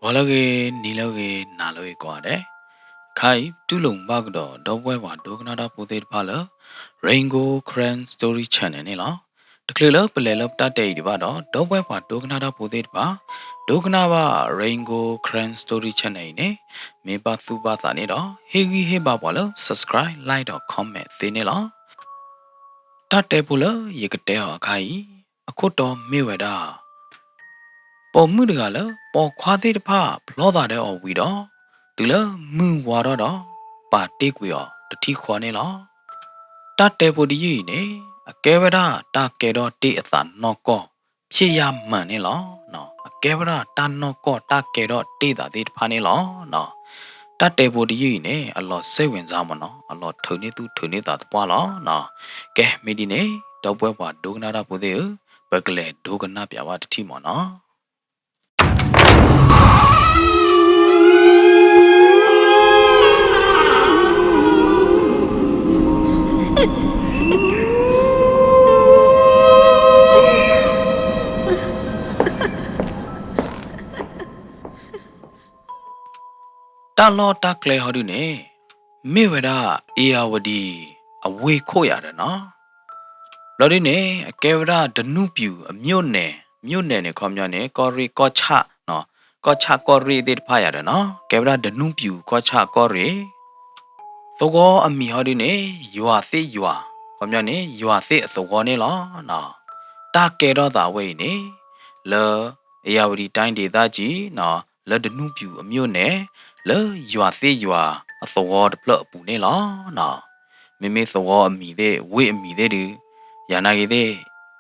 Bolage niloge naloe quade. Kai tulung bagdo dobwewa dognada podet pala. Rainbow Cran Story Channel nila. The clear pelelop that day divado dobwewa dognada podet pa. Dognava Rainbow Cran Story Channel ne. Meba thubata nida. Higi heba bola subscribe like or comment thinila. That table yekate kai. A koto miweda. ပေါ်မှုတကလည်းပေါ်ခွားသေးတဖဖလောတာတဲ့အော်ဝီတော့ဒီလမူဝါတော့ပါတိကွေော်တတိခွာနေလားတတဲပိုဒီနေအကဲဝရတာကဲတော့တိအသာနော်ကောဖြစ်ရမှန်နေလားနော်အကဲဝရတာနော်ကောတာကဲတော့တိတာသေးတဖာနေလားနော်တတဲပိုဒီနေအလောစိတ်ဝင်စားမနော်အလောထုံနေသူထုံနေတာတပွားလားနော်ကဲမိဒီနေတော့ပွဲပါဒုကနာတာပိုသေးဘက်ကလေဒုကနာပြပါတတိမနော် တာလော်တာကလေဟောဒုနေမေဝဒအေယာဝဒီအဝေခို့ရတယ်နော်လော်ဒီနေအကေဝဒဒနုပြူအမြို့နယ်နဲ့ခေါမျောနေကောရီကောချနော်ကောချကောရီတဲ့ဖာရတယ်နော်ကေဝဒဒနုပြူကောချကောရီသောကောအမီဟောဒီနေယွာသိယွာခေါမျောနေယွာသိအသောကောနေလောနော်တာကေတော့တာဝေးနေလောအေယာဝဒီတိုင်းဒေသကြီးနော်လော်ဒနုပြူအမြို့နယ် လေယွာသေးယွာအသောဝတပလပူနေလားနော်မိမိသောဝအမိတဲ့ဝိအမိတဲ့ဒီရနာကြီးတဲ့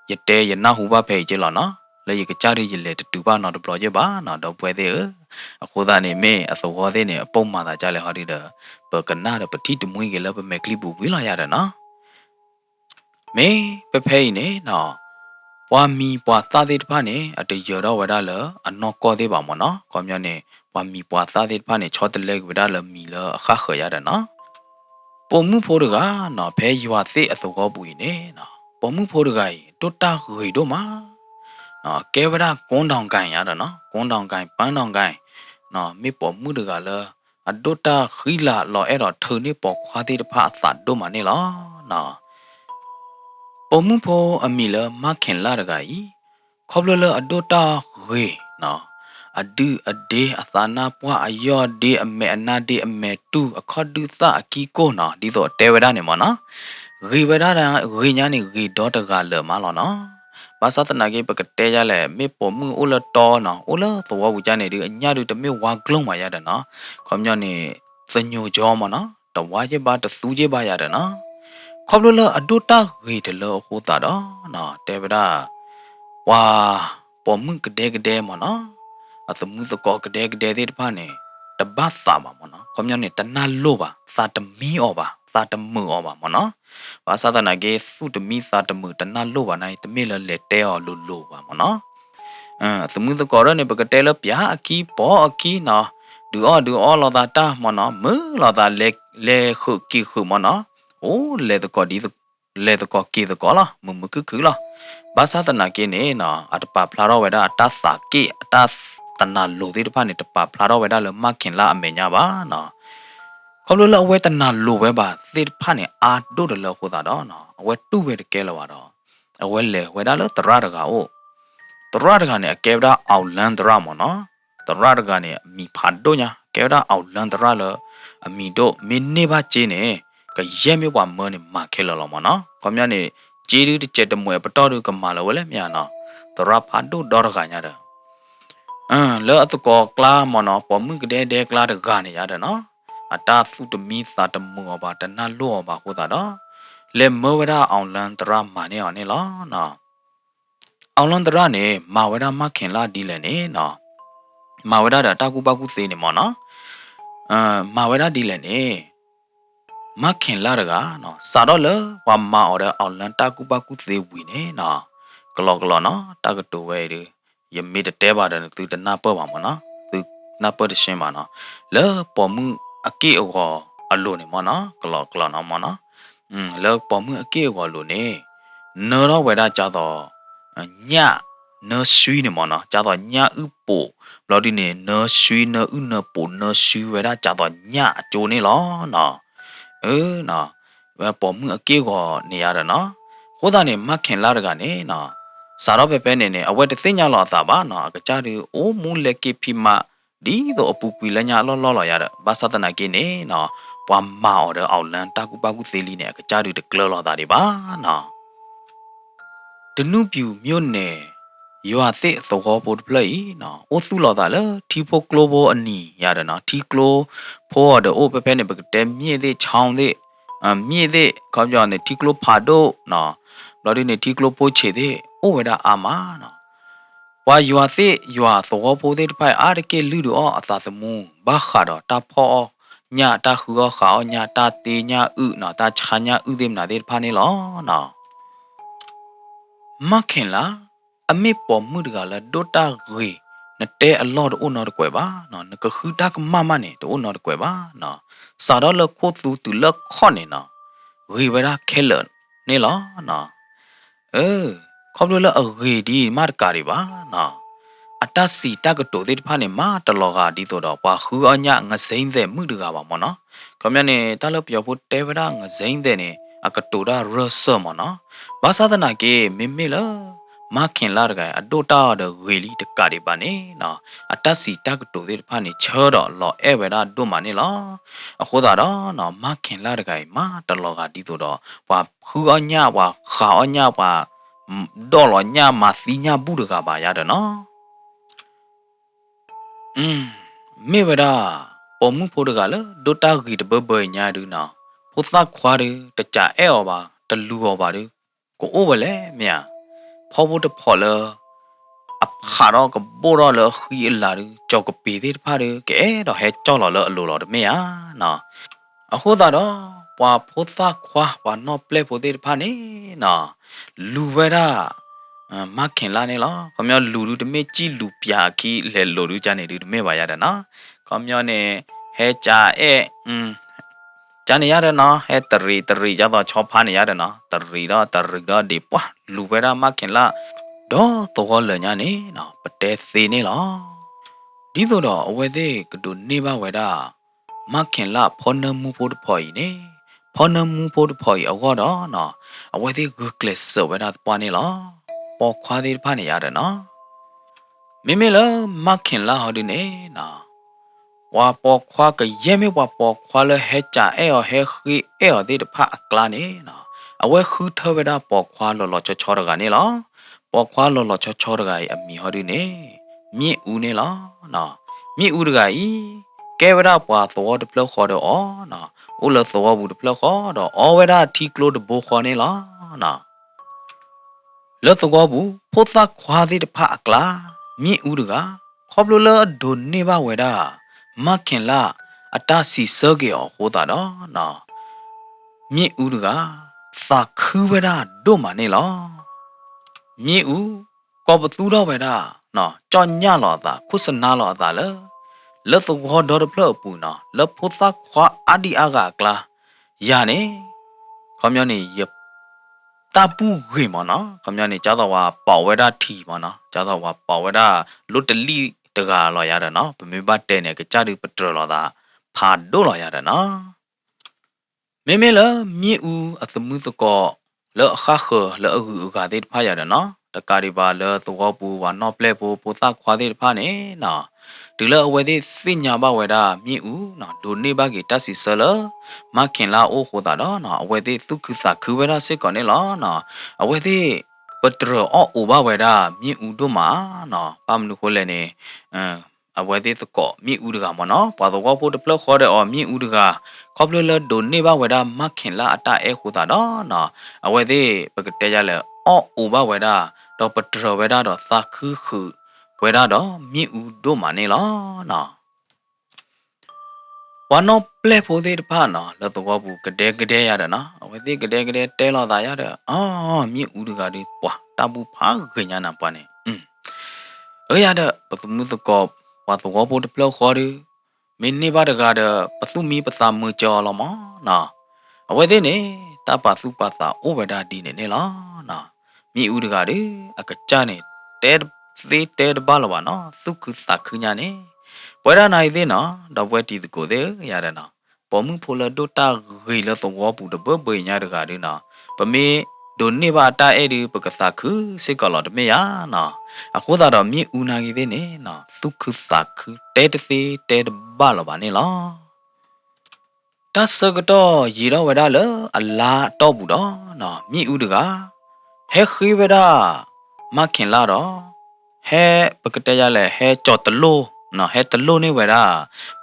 ရတဲရနာဟူပါဖဲကျလားနော်လေကကြရည်လေတူပါနော်တပလောကျပါနော်တော့ပွဲတဲ့အခုသားနေမင်းအသောဝတဲ့နေအပုံမှန်သာကြလေဟောဒီတော့ပကနာတဲ့ပတိတမွေးကလည်းပမဲကလစ်ပူဝေးလာရတယ်နော်မင်းပဖဲနေနော်ပွာမီပွာသားတဲ့တဖာနေအတရတော့ဝရလအနော်ကောသေးပါမနော်ကောမျောနေ ပွာမီပွာသားတဲ့ဖာနေချောတလက်ဝဒါလမီလအခါခရရနော်ပုံမှုဖိုးတကနော်ဖဲယွာသိအသောကောပူနေနော်ပုံမှုဖိုးတကတိုတာခေတို့မှာနော်ကဲဝဒကွန်းတောင်ကန်ရတာနော်ကွန်းတောင်ကန်ပန်းတောင်ကန်နော်မိပုံမှုတကလည်းအတိုတာခိလာလော်အဲ့တော့ထုံနေပေါ်ခွာတဲ့ဖာအသတ်တို့မှာနေလားနော်ပုံမှုဖိုးအမီလမခင်လာတကကြီးခေါပလလအတိုတာခေနော် အဒူအဒေအသနာပွားအယောဒေအမေအနာဒေအမေတူအခါဒူသအကီကိုနော်ဒီတော့တေဝဒနေမနော်ဂေဝဒတာဂေညာနေဂေဒေါတကလမလောနော်ဘာသာတနာကေပကတဲရလဲမေပေါ်မှုအိုလတော်နော်အိုလသောဝူကြနေဒီအညာတို့တမေဝါကလုံးမာရတယ်နော်ခေါမျောနေသညိုကြောမနော်တဝါချပါတသူချပါရတယ်နော်ခေါပလလအဒုတာဂေတလောဟိုတာတော့နော်တေဝဒဝါပေါ်မှုကတဲ့မနော် အသမုသကောကတဲ့တဲ့ဖာနေတပတ်သာပါမနော်ခေါမျောနေတနာလို့ပါသာတမီဩပါသာတမှုဩပါမနော်ဘာသာတနာကေသုတမီသာတမှုတနာလို့ပါနိုင်တမေလလက်တဲဩလို့ပါမနော်သမုသကောရနေပကတဲလပြာအကီပေါ်အကီနော်ဒူအောလောတာတာမနော်မလောတာလေခုကီခုမနော်အိုးလေတကောဒီလေတကောကီတကောလားမမကူလားဘာသာတနာကေနေနော်အတပဖလာတော့ဝဲတာအတသာကေအတ တနာလိုသေးတဖာနေတပဖလာတော့ဝဲတာလမခင်လာအမေညာပါနော်ခေါလို့လအဝဲတနာလိုပဲပါသေတဖာနေအာဒိုတလခိုတာတော့နော်အဝဲတူပဲတကဲလောပါတော့အဝဲလေဝဲတာလတရတကအိုတရတကနေအကဲဗတာအောက်လန်တရမနော်တရတကနေအမီဖာတို့ညာကဲဗတာအောက်လန်တရလအမီတို့မင်းနေပါကျင်းနေကရဲမြပွားမနေမခဲလောမနော်ခေါမြနေဂျီရီတချက်တမွဲပတော်တို့ကမာလဝဲလဲမြန်နော်တရဖာတို့ဒေါ်ရကညာတဲ့ လောအတကောကလာမနော်ပေါ်မှုကတဲ့ကလာတကနေရတယ်နော်အတာသုတမီသာတမှုောပါတနာလောပါဟိုတာတော့လေမောဝရအောင်လန်တရမာနေအောင်နေလားနော်အောင်လန်တရနေမာဝရမခင်လာဒီလေနေနော်မာဝရတာကူပကူသေးနေမနော်မာဝရဒီလေနေမခင်လာတကနော်စာတော့လေဝါမာအော်တဲ့အောင်လန်တာကူပကူသေးဝီနေနော်ကလောနော်တာကတိုဝဲဒီ ယမေတတဲပါတယ်သူတနာပေါ့ပါမနော်သူနာပေါ့တရှင်းပါနော်လောပေါ်မှုအကေအောအလိုနေမနော်ကလောနော်မနော်လောပေါ်မှုအကေအောလိုနေနော်တော့ဝဲတာကြတော့ည เนชุยเนี่ยมอนะจ้าต่อญาอึปูเราดิเนี่ยเนชุยเนอึเนปูเนชุยเวลาจ้าต่อญาโจนี่ล้อนะนะว่าปอมือเกี่ยวก็เนี่ยอะไรนะโคตรเนี่ยมักเห็นลาดกันเนี่ยนะสารพัดเป็นเนี่ยเอาไว้แต่เสียงหล่อตาบ้านนะก็จ้าดูโอ้มูเล็กพิมาดีตัวปุกุยละญาล้อๆอย่างภาษาตะนักกินเนี่ยนะปอมาเอาเด้อเอาลันตากุปากุเซลีเนี่ยก็จ้าดูเด็กเล่าตาดีบ้านะတနုပြူမြို့နယ်ရွာသစ်သဘောပေါ်ပလိနော်အိုစုလော်တာလေတီဖိုကလိုဘောအနီရတယ်နော်တီကလိုဖိုးတော့အိုပဖဲနေပကတဲမြင့်သေးချောင်းသေးမြင့်သေးခေါပြောနေတီကလိုဖာတော့နော်လော်ဒီနေတီကလိုပိုးချေသေးအိုဝဲတာအာမနော်ဝါရွာသစ်ရွာသဘောပေါ်သေးတဖိုင်အားတကယ်လူတော့အသာသမူဘာခါတော့တာဖောညတာခူခါညတာတေညဥနော်တာချာညဥသေးမနာသေးဖာနေလောနော်မခင်လားအမေပေါ်မှုတကလာဒိုတာဂေနတဲအလော့ဒိုနော်တကွယ်ပါနော်နကခူတာကမမနဲ့ဒိုနော်တကွယ်ပါနော်စာတော့လခိုသူတူလခေါနေနော်ဝေဝရာခဲလနေလောနော်ခေါပလိုလအဂေဒီမတ်ကာရီပါနော်အတစီတကတိုတဲ့ဖာနေမတလောကဒီတော့ပါခူအညငစိမ့်တဲ့မှုတကပါမနော်ခေါမြနေတလပြောဖို့တဲဝရာငစိမ့်တဲ့နေအကတိုဒါရဆမနော်ဘာသာတနာကေမေမေလာမခင်လာတကအဒိုတာဒဝေလီတကရီပါနေနော်အတစီတကတိုတဲ့ဖာနေချောတော့လောအဲဝရာဒိုမနေလားအခုသာတော့နော်မခင်လာတကမတလောကဒီတော့ဘာခူအညဝါခါအညဝါဒေါ်လောညမစီညဘူးတကပါရတယ်နော်မေဝရာပေါ်မှုဖို့တကလေဒိုတာဂီတဘဘညာဒူနော်ဖုသခွားတယ်တကြအဲော်ပါတလူော်ပါတယ်ကိုအိုးဘလဲမြာဖောဖို့တဖော်လအဖာတော့ကဘောတော့လခီလာတယ်ကြောက်ကပေသေးတဖားတယ်ကဲတော့ဟဲကြောက်လော်လအလိုလော်တမေယာနော်အခုသာတော့ပွာဖုသခွားပွာနော်ပလက်ဖို့သေးတဖားနေနော်လူဝဲတာမခင်လာနေလားခမောလူတမေကြည့်လူပြာခီလဲလိုလူကြနေတယ်တမေပါရတယ်နော်ခမောနေဟဲကြจานนี้ยาเดนะเฮตรียาต่อชอบพานี่ยาเดนะตรีတော့ဒီပွားလူပဲတာမခင်လာတော့တော့လညာနေနော်ပတဲသေးနေလားဒီတော့အဝဲသေးကဒုနေပါဝဲတာမခင်လာဖောနမှုဖို့တဖော်နေဖောနမှုဖို့တဖော်အောတော့နော်အဝဲသေးဂကလစ်ဆဝဲတာပွားနေလားပေါ်ခွာသေးဖာနေရတယ်နော်မိမိလမခင်လာဟောဒီနေနော်วาปอควาก็เย่ไม่ว่าปอควาเลยเฮจ่าเออเฮคือเออได้พระกลานี่นะเอาไว้คือเธอเวลาปอควาหล่อๆชอๆกันนี่หรอปอควาหล่อๆชอๆกันมีฮอดีนี่มีอูนี่หรอนะมีอูกันอีแกเวลาปอตัวเดพลขอดอ๋อนะอูละตัวบูเดพลขอดอ๋อเวลาที่กลัวเดโบขอนี่หรอนะแล้วตัวบูพุทธควาได้พระกลามีอูกันขอบลูละโดนนี่บ้าเวลาမခင်လာအတစီစောကေဟိုတာတော့နော်မြင့်ဦးကသာခူဝဒဒိုမနေလောမြင့်ဦးကောပသူတော့ဝဒနော်ကြောင်ညလောတာခုစနာလောတာလေလက်သဘောဒေါ်ဖလပူနော်လဖို့သခွာအဒီအာကကလာယာနေခေါမျောနေယတပူဝေမနော်ခေါမျောနေကြတော့ဝါပေါဝဒထီမနော်ကြတော့ဝါပေါဝဒလွတ်တလီတကလော်ရတယ်နော်ဗမေဘတဲနေကကြတူပထလော်တာဖာဒိုလော်ရတယ်နော်မေမေလမြေဦးအသမှုတကောလောအခါခလောအကူကတဲ့ဖာရတယ်နော်တကာရီပါလောသောပူဝါနော်ပလက်ပူပူသခွာတဲ့ဖာနေနော်ဒီလောအဝဲတဲ့စညာဘဝဲတာမြေဦးနော်ဒိုနေဘကေတစီဆလမခင်လာအိုခိုတာတော့နော်အဝဲတဲ့သူခသခူဝဲတာစစ်ကောနေလောနော်အဝဲတဲ့ပတရအိုဘဝဲတာမြေဦးတို့မှာနော်ပမနုခိုလဲနေအဝဲသေးတကောမြေဦးတကမနော်ပါတော့ဖို့တပလခေါ်တဲ့အော်မြေဦးတကခေါပလလဒိုနေဘဝဲတာမခင်လာအတအဲခိုတာတော့နော်အဝဲသေးပကတဲရလဲအော်အိုဘဝဲတာတော့ပတရဝဲတာတော့သခူခူဝဲတာတော့မြေဦးတို့မှာနေလောနော်ဝါနောပလက်ဖို့သေးတဖာနော်လတော့ဘူးကတဲ့ရတယ်နော်အဝဲသေးကတဲ့တဲလောတာရတယ်အော်မြေဦးတကဒီပွာတပူဖာခညာနာပွားနေရတဲ့ပသူမှုတကောဝါတော့ဖို့တပလခေါ်ရမင်းနေပါတကားတဲ့ပသူမီပသမွကြော်လောမနော်အဝဲသေးနေတပစုပသာဩဝဒဒီနေလားနော်မိဦးတကားဒီအကကြနေတဲ စေတဲတပါလပါနော်သုခုသခုညာနေပွဲရနိုင်သေးနော်တော့ပွဲတီကိုသေးရတယ်နော်ပေါ်မှုဖိုလဒိုတာဂေလတော့ဘူးတဘဘညာတကားဒီနော်ပမေဒိုနေပါတာအဲ့ဒီပကသခုစိတ်ကလောတမေယာနော်အခုသာတော့မြေဦးနာကြီးသေးနေနော်သုခုသခုတဲတသေးတဲတပါလပါနေလောတဆကတော့ရေတော့ဝရလအလားတော့ဘူးတော့နော်မြေဦးတကဟဲခိဝရမခင်လာတော့ဟဲပကတဲ့ရလဲဟဲကြော်တလို့နော်ဟဲတလို့နေဝရ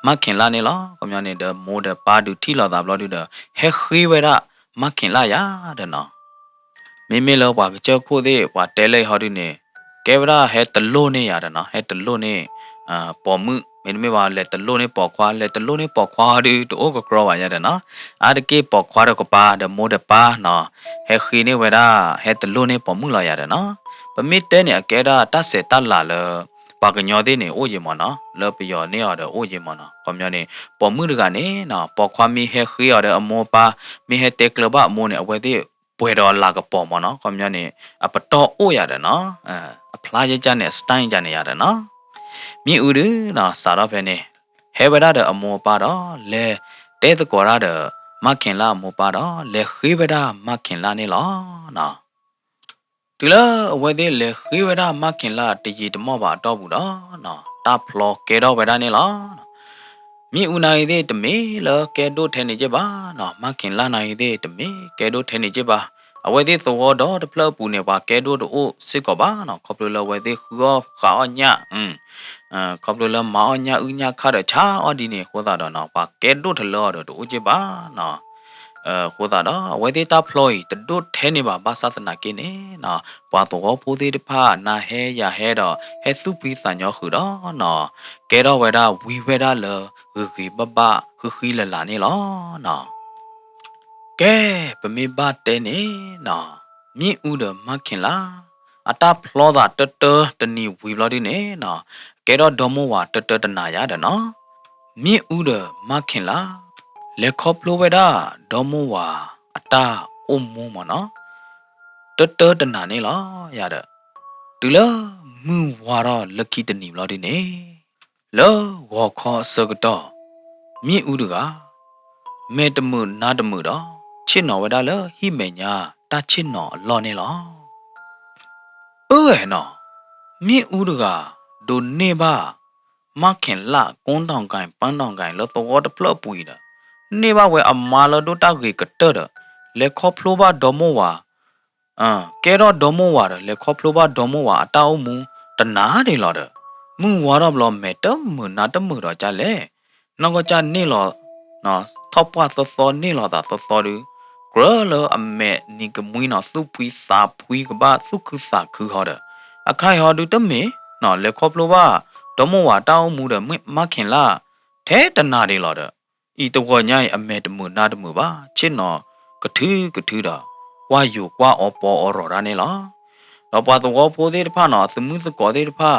မခင်လာနေလောကမြနေဒမိုးဒပါဒူထီလာတာဘလို့ဒူဟဲခိဝရမခင်လာရတဲ့နော်မိမိလောပါကြောက်ခိုးသေးပါတဲလိုက်ဟောဒီနေကဲဝရဟဲတလို့နေရတယ်နော်ဟဲတလို့နေပေါ်မှုမင်းမေပါလက်တလို့နေပေါ်ခွာလက်တလို့နေပေါ်ခွာဒီတော့ကကြောပါရတယ်နော်အားတကေပေါ်ခွာတော့ကပါဒမိုးဒပါနော်ဟဲခိနေဝရဟဲတလို့နေပေါ်မှုလာရတယ်နော်ပမိတဲနေအကဲတာတတ်စေတတ်လာလပါကညောသေးနေအိုးရင်မနော်လောပယောနေရတော့အိုးရင်မနော်ကွန်မြနေပေါ်မှုတကနေနော်ပေါ်ခွာမီဟဲခိရတဲ့အမောပါမီဟဲတက်ကလဘအမောနေအဝဲသေးပွဲတော်လာကပေါ်မနော်ကွန်မြနေအပတော်အိုးရတယ်နော်အဖလားရကြနဲ့စတိုင်းကြနေရတယ်နော်မြေဥရနော်စာတော့ဖဲနေဟဲဝရတဲ့အမောပါတော့လဲတဲတကောရတဲ့မခင်လာမောပါတော့လဲခိဝရမခင်လာနေလောနော်ဒီလားအဝဲသေးလေခိဝရမခင်လာတကြီးတမောပါတော့ဘူးတော့နော်တာဖလောကဲတော့ဝဲတာနေလားမြေဦးနိုင်သေးတမေလကဲတို့ထဲနေကြပါနော်မခင်လာနိုင်သေးတမေကဲတို့ထဲနေကြပါအဝဲသေးသောတော့တဖလပူနေပါကဲတို့တို့စစ်ကောပါနော်ခေါပလလဝဲသေးခေါခါညခေါပလလမောင်ညဥညခါရချာအော်ဒီနေခေါ်တာတော့နော်ပါကဲတို့ထလောတော့တို့ကြပါနော်ခေါ်တာတော့ဝဲသေးတာဖလိုတတို့ထဲနေပါဘာသာနာကင်းနေနော်ပွားတော့ပိုးသေးတဖာနာဟဲရဟဲတော့ဟဲသူပီးစံညောခုတော့နော်ကဲတော့ဝဲတာဝီဝဲတာလဂီဘဘခခီလလာနေလောနော်ကဲပမေဘတဲနေနော်မြင့်ဦးတော့မခင်လားအတာဖလောတာတတနီဝီဘလဒီနေနော်ကဲတော့ဒေါ်မဝတတနာရတယ်နော်မြင့်ဦးတော့မခင်လားလက်ခေါပလိုဝဲတာဒေါ်မဝအတာအုံမမနော်တနာနေလားရတဲ့တူလားမူဝါရလက်ကီတနီဘလဒီနေလောဝခေါ်စကတော့မြင့်ဦးတကမဲတမှုနာတမှုတော့ချစ်နော်ဝဒါလဟိမေညာတာချစ်နော်လော်နေလောအိုးရနော်မြင့်ဦးတကဒိုနေပါမခင်လာကွန်းတောင်ကိုင်ပန်းတောင်ကိုင်လောတော့တဖလပူရနေပါဝဲအမာလဒိုတာကေကတလေခေါဖလိုဘာဒမိုဝါကဲတော့ဒမိုဝါလေခေါဖလိုဘာဒမိုဝါအတောက်မူတနာတယ်လော်တဲ့မူဝါတော့ဘလောမဲတမနာတမှုတော့ကြလေနော်ကကြနေလောနော်ထောက်ပွားသောနေလောတာသောလူဂရလအမေနီကမွေးနော်သူပွီစာပွီကဘာသူခုစာခုဟောတယ်အခိုင်ဟောတူတမေနော်လေခေါပလိုဘာဒမဝါတောင်းမှုတဲ့မခင်လာထဲတနာတယ်လောတဲ့ဤတော့ညိုင်အမေတမှုနာတမှုပါချစ်နော်ကထူးတာကွာယူကွာအော်ပေါ်အော်ရနေလားတော့ပါတော့ဖိုးသေးတဖာနော်သမှုသကောသေးတဖာ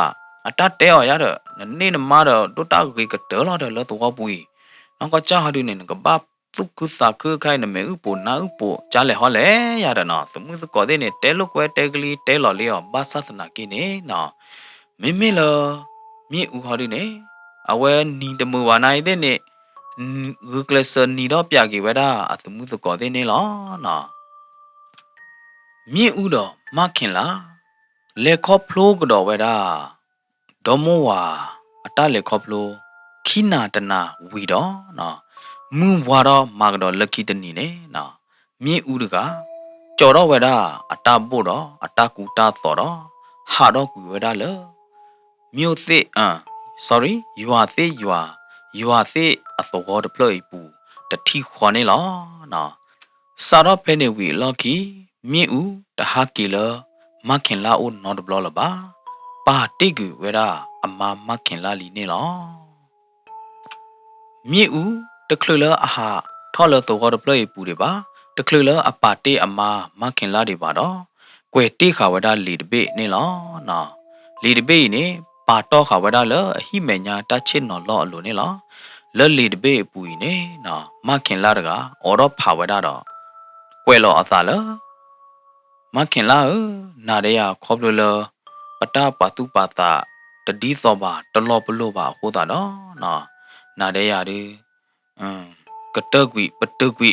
အတတဲရရတဲ့နေနမတော့တိုတာကေကတော်လာတယ်လို့တော့ပူနောက်ကကြာဟာဒီနေကဘာသူကစာခခိုင်နမေဥပနာဥပကြာလေဟောလေရတဲ့နော်သမှုသကောသေးနေတဲလို့ကွဲတဲကလေးတဲလော်လေးရောဘာသနာကိနေနော်မိမိလောမြေဥဟောဒီနေအဝဲနီတမူဝါနိုင်တဲ့နေဂူကလစနီတော့ပြကေဝဲတာအသမှုသကောသေးနေလောနော်မြေဥတော့မခင်လားလေခေါဖလိုးကတော့ဝဲတာဒေါ်မောဝါအတလေခေါဖလိုခိနာတနာဝီတော့နော်မူဝါတော့မာကတော့လက်ကီတနီနေနော်မြေဥတကကြော်တော့ဝဲတာအတပို့တော့အတကူတာတော်တော့ဟာတော့ကူဝဲတာလေမြို့သစ်sorry you are thick အသောတပလို့ပူတတိခွန်နေလောနော်စာတော့ဖဲနေဝီလော်ကီမြေဥတဟာကီလမခင်လာအိုနော်တဘလပါပါတိကူဝဲတာအမမခင်လာလီနေလောမြေဥတခလလအဟာထော်လသောတပလို့ပူတွေပါတခလလအပါတေအမမခင်လာတွေပါတော့ကွယ်တိခါဝဒလီတပိနေလောနော်လီတပိနေပါတော့ခါဝဒလအဟိမေညာတချစ်နော်လောအလိုနေလောလလီတပိပူနေနော်မခင်လာတကအော်တော့ဖာဝဒတော့ကွယ်လောအသာလမခင်လာနာရရခေါပလလပ ตาปะตุปะตาตะดีซอบาตะลอปโลบาโคตาดอนานาเดยาดิกะเตกวิปะตึกวิ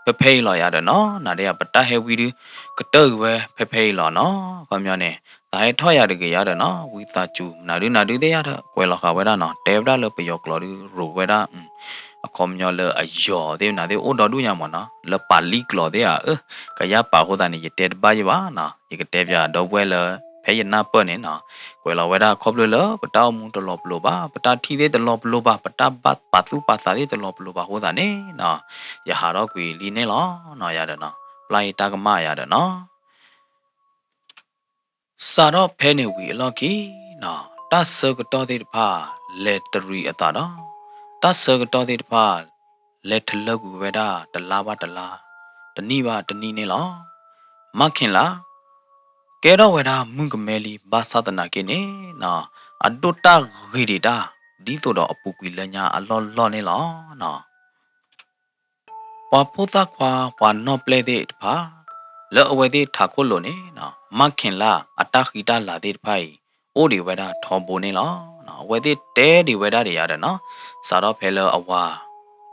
เพเพลอยาดเนาะนาเดยปะตาเฮวีดิกะเตกเวเพลอเนาะก็မျောနေဒါဟဲထော့ရတကေရတဲ့နော်ဝီတာချူနာဒူတဲ့ရတဲ့ကွယ်လောက်ခဝဲတာနော်တဲဗဒါလပယောကလော်ဒီရိုဝဲတာအခေါမျောလအယောတဲ့နာတဲ့အိုတော်ဒူညာမနော်လပါလီကလော်တဲ့ကရပါဟိုတာနေရတဲ့ဘာရပါနော်ရကတဲ့ပြတော့ဝဲလဖဲရနာပတ်နေနော်ကွယ်လောက်ဝဲတာခေါပလလပတောက်မှုတလောပလောပါပတာထီတဲ့တလောပလောပါပတာပတ်ပါသူပါတာတဲ့တလောပလောပါဟိုတာနေနော်ရဟာတော့ကွေလီနေလောနော်ရတယ်နော်ပလိုက်တာကမရတယ်နော်စာတော့ဖဲနေဝီအလော်ကီနော်တဆကတော်တဲ့ဖာလက်တရီအတာနော်တဆကတော်တဲ့ဖာလက်ထလောက်ဝဲတာတလားပါတလားတနိပါတနိနေလောမခင်လားကဲတော့ဝဲတာမုန်ကမဲလီဘာသာတနာကိနေနော်အတုတဂီရီတာဒီတော့အပူကွေလညာအလော်လော်နေလောနော်ပပူတာခွာပနော့ပလေတဲ့ဖာလောအဝဲတဲ့ထာခုလိုနေနော်မခင်လားအတခိတာလာတဲ့ဖိုင်အိုဒီဝဲတာထော်ပိုနေလောနော်ဝဲတဲ့တဲဒီဝဲတာတွေရတယ်နော်စာတော့ဖဲလောအဝါ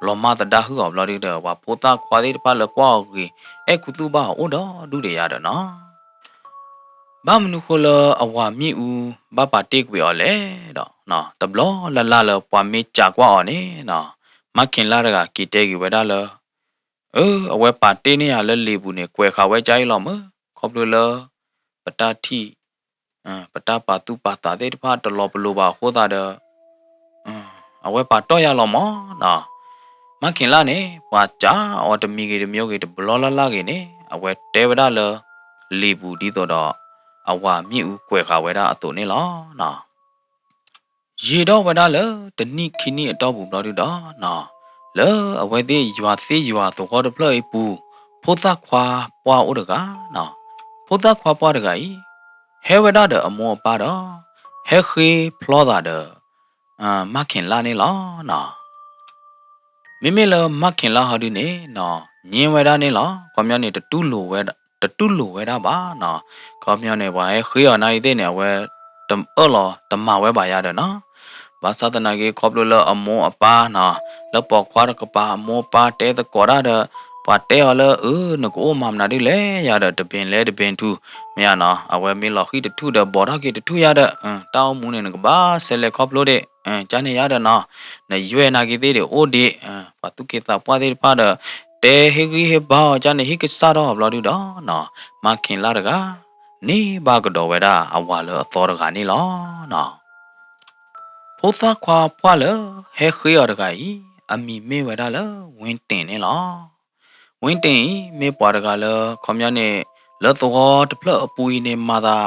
လောမတဒါဟုအောင်လော်ဒီတော့ဝါပိုတာခွာတဲ့ဖာလောကွာကြီးအဲကုတူပါအိုတော့ဒူတွေရတယ်နော်ဘာမနုခလအဝါမြင့်ဦးဘာပါတိတ်ကွေော်လေတော့နော်တဘလောလလလပွားမေးကြကွာော်နေနော်မခင်လာကကီတဲကြီးဝဲတာလောအဝဲပါတေးနေရလဲလေဘူးနေကွယ်ခါဝဲကြိုင်းလောမခေါပလိုလပတာတိပတာပါတူပါတာတဲ့ဖာတလောပလိုပါဟိုတာတဲ့အဝဲပါတော့ရလောမနော်မခင်လာနေပွာကြအော်တမီကြီးတမျိုးကြီးတဘလောလလကြီးနေအဝဲတဲဝဒလလေဘူးဒီတော့အဝါမြင့်ဦးကွယ်ခါဝဲတာအတူနေလောနော်ရေတော့ဝဲတာလတနိခိနိအတော့ဘူးတော့ဒီတော့နော်လောအဝဲသေးရွာသေးရွာတော့ဟောတပလိုက်ပူဖိုးသက်ခွာပွားဥဒကနော်ဖိုးသက်ခွာပွားတကဤဟဲဝဒဒအမောပါတော့ဟဲခေဖလောတာဒမခင်လာနေလောနော်မိမိလမခင်လာဟာဒီနေနော်ညင်ဝဲတာနေလောခေါမျောနေတူးလိုဝဲတာပါနော်ခေါမျောနေပါဟဲခေရနိုင်တဲ့နေဝဲတမ်အော်လောတမဝဲပါရတယ်နော်ဘာသာတနာကြီးခေါပလိုလအမောအပါနော်လပေါ်ခွာကပါအမောပါတဲတကောရတဲ့ပါတဲော်လနကိုမမနာဒီလေရတဲ့တပင်လဲတပင်ထူမရနော်အဝဲမီလော်ခိတထူတဲ့ဘော်ရကိတထူရတဲ့တောင်းမှုနေကဘာဆဲလေခေါပလိုတဲ့ကျန်နေရတဲ့နော်နရွေနာကိသေးတယ်အိုဒီပါတုကေတာပွားသေးပါတဲ့တဲဟေကြီးဟေဘာကျန်နေဟိကစားတော့ဘလော်ဒီတော့နော်မခင်လာတကနေဘာကတော့ဝဲတာအဝါလောအတော်တကနေလောနော်ဖိုးသားခွာပွားလဟဲခေရတကဤအမီမေဝဒါလဝင်းတင်နေလောဝင်းတင်မေပွားတကလခေါမျောနေလောတော်တဖလအပူနေမာသာ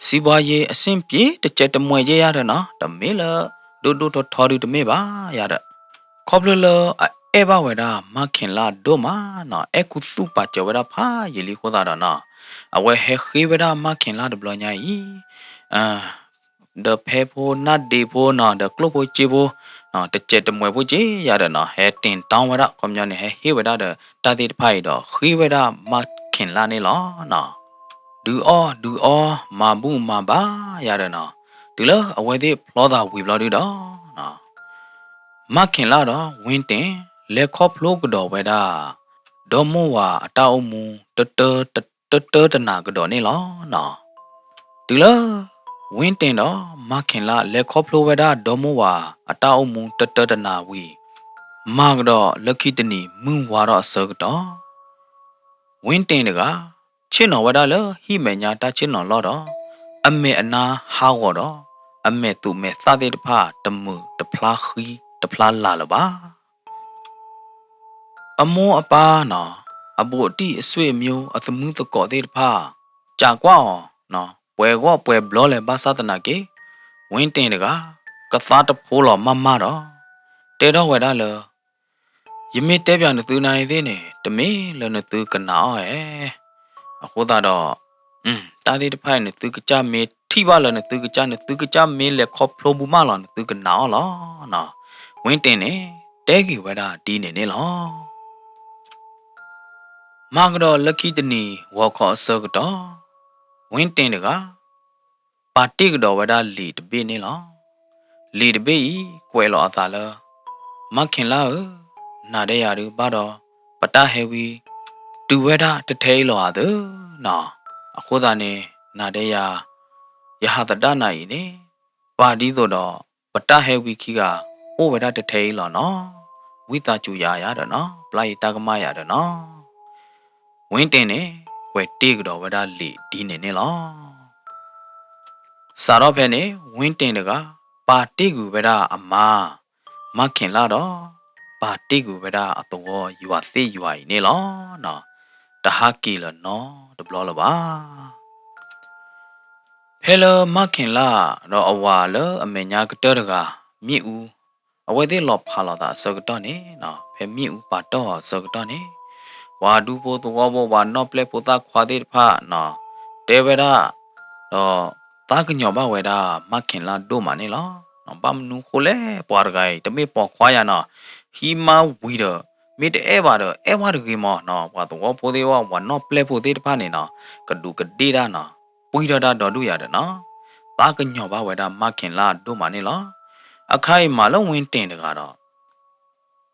စီပွားရေးအဆင့်ပြေတစ်ချက်တမွေရရတဲ့နော်တမေလဒိုထော်ဒီတမေပါရတဲ့ခေါပလလအဲဘဝဒါမခင်လာဒိုမာနော်အကုစုပါကြဝဒါဖာရေလီခေါ်တာနော်အဝဲဟဲခေဝဒါမခင်လာဒဘလညာဤthe pepo na depo na the club chibo na the chet mwe bu ji ya da na he tin taw wa da kom nya ne he wa da ta ti phai do khi wa da ma khin la ne lo na du o ma bu ma ba ya da na du lo awe ti plo da wi blo di do na ma khin la do win tin le kho plo ko do wa da do mo wa ta o mu ta na ko do ne lo na du loဝင်းတင်တော့မခင်လာလက်ခေါပလိုဝဲတာဒေါ်မိုဝါအတောက်မှုတတနာဝီမာကတော့လက်ခိတနီမွန်းဝါတော့ဆောကတော့ဝင်းတင်တကချစ်နော်ဝဲတာလဟိမေညာတာချစ်နော်လောတော့အမေအနာဟာဝတော့အမေသူမေသတဲ့တဖာတမှုတဖလားခီတဖလားလာလပါအမောအပါနော်အဘူတိအဆွေမျိုးအသမှုတကောတဲ့တဖာကြာကွာနော်ပွဲကောပွဲဘလောလေဘာသာတနာကေဝင်းတင်တကကသားတဖိုးလောမမတော့တဲတော့ဝဲတာလယမေတဲပြနသူနိုင်သေးနေတမင်းလနသူကနာရဲ့အခုသာတော့တာဒီတဖိုင်နသူကကြမေထိပါလနသူကကြမေလေခေါပလိုဘူးမလောနသူကနာလောနော်ဝင်းတင်နေတဲကြီးဝဲတာဒီနေနေလောမာကတော့လက်ကီတနီဝါခေါ်ဆောကတော့ဝင်းတင်တက ปาติกดอเวดาลีดเบนี่ลอลีดเบอีกวยลออาตาลมักขินลานาเดยาดูบาดอปะตาเฮวีတူဝဲတာတထဲလောအဒနော်အခုသာနေနာတဲ့ယဟတတနိုင်နေပါဒီဆိုတော့ပတဟဲဝီခီကအိုဝဲတာတထဲလောနော်ဝိတာကျူရရတယ်နော်ပလိုက်တကမရတယ်နော်ဝင်းတင်နေကွယ်တေကတော့ဝဲတာလေဒီနေနေလောစာတော့ဖဲနေဝင်းတင်တကပါတိကူဝဲတာအမားမခင်လာတော့ပါတိကူဝဲတာအတော်ယူအသေးယူအိနေလောနော်တဟာကီလနော်တဘလလပါဖဲလမခင်လာတော့အဝါလအမေညာကတရကမြစ်ဦးအဝဲသေးလောဖာလာတာစကတော့နေနော်ဖဲမြစ်ဦးပါတော့စကတော့နေဝါဒူပိုတော့ဘောဝါနော်ပလက်ပိုတာခွာသေးဖာနော်တေဝရတော့တာကညောဘဝဲတာမခင်လာတို့မနေလောနော်ဘာမနုခိုလဲပွားရဂိုင်တမေပေါ်ခွာရနော်ဟီမာဝီဒမိတဲ့အဲပါတော့အဲဝါရဂီမောနော်ဘာတော့ပိုသေးဝါနော်ပလက်ပိုသေးတဖာနေနော်ကဒူကဒေတာနော်ပွီရတာတော့တို့ရတယ်နော်တာကညောဘဝဲတာမခင်လာတို့မနေလောအခိုင်မာလုံးဝင်းတင်တကတော့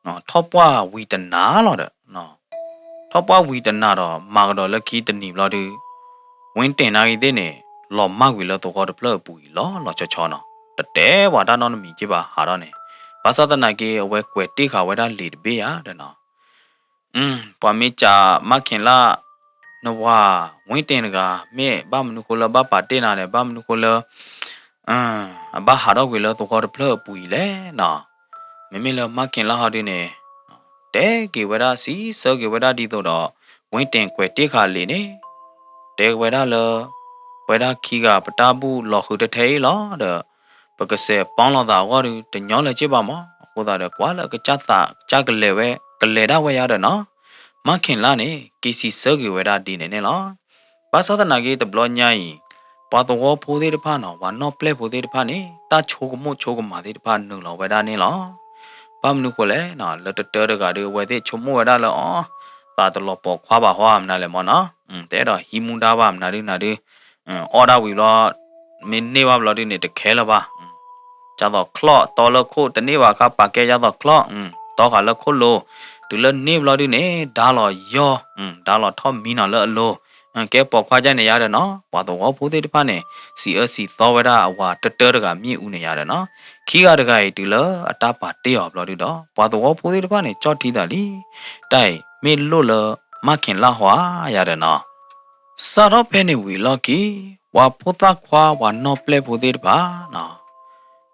နော်ထော့ပွားဝီတနာလောတဲ့နော်ထော့ပွားဝီတနာတော့မာကတော့လက်ခီတနီဘလို့ဒီဝင်းတင်နာကြီးတဲ့နေလော်မကွေလောတော့ကတော့ပလပူလောချောနော်တတဲဝါဒနော်မီကြပါဟာတော့နေဘာသာတနာကေအဝဲကွယ်တိခါဝဲတာလေတပေးရတဲ့နော်ပွာမီချာမခင်လာနဝဝင်းတင်ကမဲဘာမနုကိုလဘပါတင်နာလေဘာမနုကိုလဘာဟာတော့ကွေလောတော့ကတော့ပလပူလေနော်မမေလမခင်လာဟာဒီနေတဲကေဝဲတာစီစောကေဝဲတာဒီတော့ဝင်းတင်ကွယ်တိခါလေနေတဲဝဲတာလောဝဲတာခီကပတာဘူးလော်ခုတထဲလောတဲ့ပကစေပေါင်းလာတာဝါရတညောလဲကြည့်ပါမဟိုတာတဲ့ကွာလကချတာချကလေဝဲကလေတာဝဲရတယ်နော်မခင်လာနေကီစီစောကေဝဲတာဒီနေနေလောဘာသာတနာကေတဘလညာယီပါတော့ဖိုးသေးတဖာနော်ဝါနော်ပလက်ဖိုးသေးတဖာနေတာချိုကမို့ချိုကမာသေးတဖာနုလောဝဲတာနေလောဘာမနုကိုလဲနော်လတတဲတကတွေဝဲသေးချုံမို့ဝဲတာလောသာတလောပေါ်ခွာပါဟွာမနာလဲမောနော်တဲတော့ဟီမူတာပါမနာဒီနာဒီအော်ဒါဝီလောမင်းနေပါဘလို့ဒီနေတခဲလပါကြတော့ခလော့တော်လခုတနေ့ပါခပါကဲကြတော့ခလော့တော့ကလခုလို့ဒီလနေဘလို့ဒီနေဒါလောယောဒါလောထောမီနော်လောလောကဲပေါ်ခွာကြနေရတယ်နော်ဘာတော့ဖိုးသေးတဖာနေ CSC သောဝရအဝါတတကမြင့်ဦးနေရတယ်နော်ခီးကတကဲဒီလအတပါတေော်ဘလို့ဒီတော့ဘာတော့ဖိုးသေးတဖာနေကြော့ထီးတာလီတိုင်မေလို့လမခင်လာဟွာရတယ်နော်စာတော့ဖဲနေဝီလော်ကီဝါပိုတာခွာဝါနော်ပလက်ဖိုသေးတပါနော်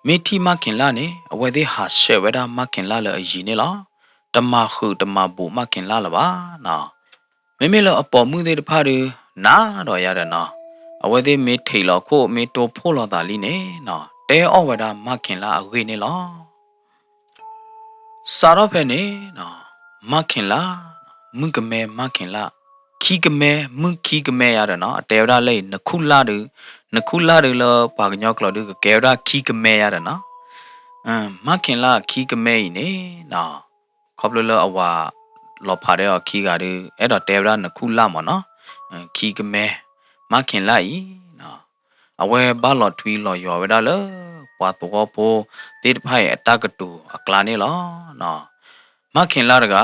မိထီမခင်လာနေအဝဲသေးဟာရှဲဝဲတာမခင်လာလအရင်နေလားတမခုတမဘူမခင်လာလပါနော်မေမေလအပေါ်မှုသေးတဖားရနာတော့ရတယ်နော်အဝဲသေးမေထိလောခို့မေတိုဖိုးလောတာလီနေနော်တဲအော်ဝဲတာမခင်လာအဝေးနေလောစာတော့ဖဲနေနော်မခင်လာမုကမဲမခင်လာခီကမဲမုခီကမဲရတယ်နော်အတဲရလေးနခုလာတူနခုလာတူလောပါကညောကလောတူကဲရခီကမဲရတယ်နော်မခင်လာခီကမဲနေနော်ခေါပလလအဝါလောဖာတဲ့ခီကတူအဲ့တော့တဲရနခုလာမနော်ခီကမဲမခင်လာဤနော်အဝဲဘာလောထွီလောရောဝဲတာလောပွားတော့ပိုတေတဖိုင်အတကတူအကလာနေလောနော်မခင်လာတက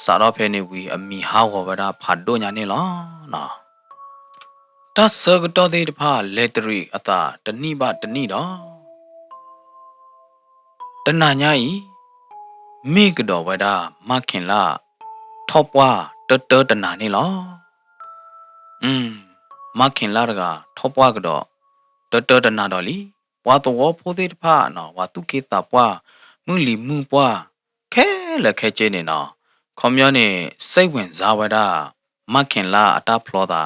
စာတော့ဖဲနေဝီအမီဟာဝဝရဖာဒိုညာနေလောနော်တဆကတော့တေတဖာလက်တရီအတာတနိဘတနိတော့တနာညာဤမိကတော့ဝဒမခင်လာထောပွားတတနာနေလောမခင်လာတကထောပွားကတော့တတနာတော့လီဝါတော့ဖိုးသေးတဖာနော်ဝါတုကေတာပွားမှုလီမှုပွားခဲလက်ခဲကျင်းနေနော်ခေါမျောနေစိတ်ဝင်စားဝဒမခင်လာအတာဖလောတာ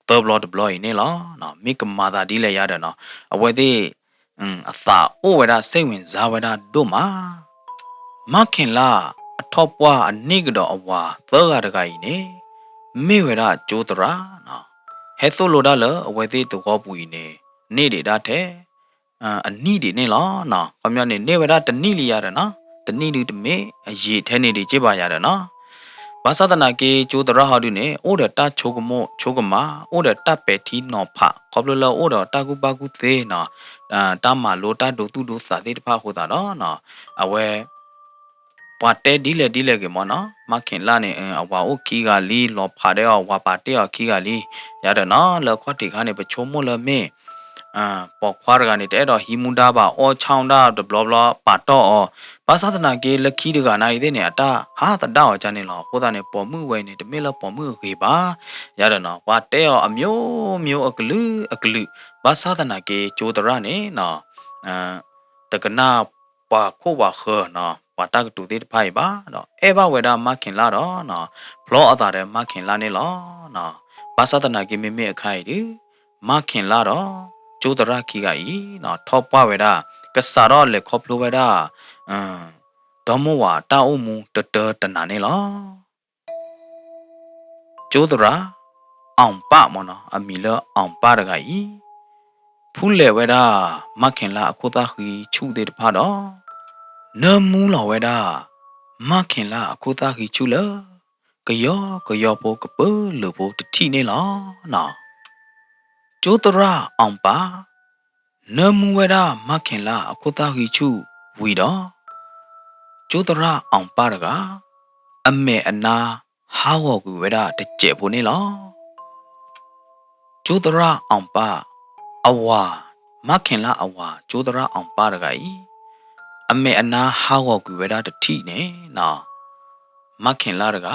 တော့ဘလော့ဒဘလော့နေလောနော်မိကမာတာဒီလေရတယ်နော်အဝဲသေးအသာအိုဝဒစိတ်ဝင်စားဝဒတို့မှာမခင်လာအထောပွားအနိကတော့အဝါသောကတကကြီးနေမိဝဒကျိုးတရာနော်ဟဲဆိုလိုဒါလအဝဲသေးတော့ပူနေနေဒေတာထဲအနိတွေနေလောနော်ခေါမျောနေနေဝဒတနိလီရတယ်နော်တနိလူတမေအရေးထဲနေကြည့်ပါရတယ်နော် ဘာသာတနာကေကျိုးတရဟောဒုနေအိုဒတာချိုကမောချိုကမာအိုဒတာပဲတီနော်ဖခေါပလလအိုဒတာကုပါကုသေးနော်တာမာလိုတာဒိုတူဒိုစာသေးတဖဟိုတာနော်အဝဲပွားတဲဒီလေကေမောနော်မခင်လာနေအဝါအိုခီကလီလောဖာတဲ့ဝါပါတဲ့ခီကလီရတယ်နော်လောခွတ်တီခါနေပချိုမိုလမေပေါ်ခွာရကနေတဲ့တော့ဟီမူဒါပါအောချောင်းဒါဘလဘလပါတော့ဘာသာတနာကေလက်ခီတကနိုင်တဲ့နေအတာဟာတတောချန်နေလောကိုသားနေပေါ်မှုဝဲနေတမေလပေါ်မှုခေပါရတယ်နော်ဝါတဲရောအမျိုးအကလူဘာသာတနာကေကျိုးတရနေနော်တကနာပါခိုးပါခေနော်ပါတကတူတဲ့ဖိုင်ပါနော်အဲဘဝေဒမခင်လာတော့နော်ဘလောအတာတဲ့မခင်လာနေလောနော်ဘာသာတနာကေမေအခိုင်ဒီမခင်လာတော့ကျိုးတရခီကဤနော်ထောပွားဝေဒကဆာတော့လေခေါပလိုဝေဒဒေါမဝါတာအုံမူတနာနေလောကျိုးတရအောင်ပမနော်အမီလအောင်ပရကဤဖူးလေဝေဒမခင်လာအခုသားခီချုတဲ့တဖတော့နမူးလောဝေဒမခင်လာအခုသားခီချုလကယောပိုကပလူပိုတတိနေလောနော်ကျိုးတရအောင်ပါနမူဝေဒမခင်လာအခုသားခီချုဝီတော့ကျိုးတရအောင်ပါရကအမေအနာဟာဝကူဝေဒတကြဲဖို့နေလောကျိုးတရအောင်ပါအဝါမခင်လာအဝါကျိုးတရအောင်ပါရကဤအမေအနာဟာဝကူဝေဒတတိနေနော်မခင်လာရက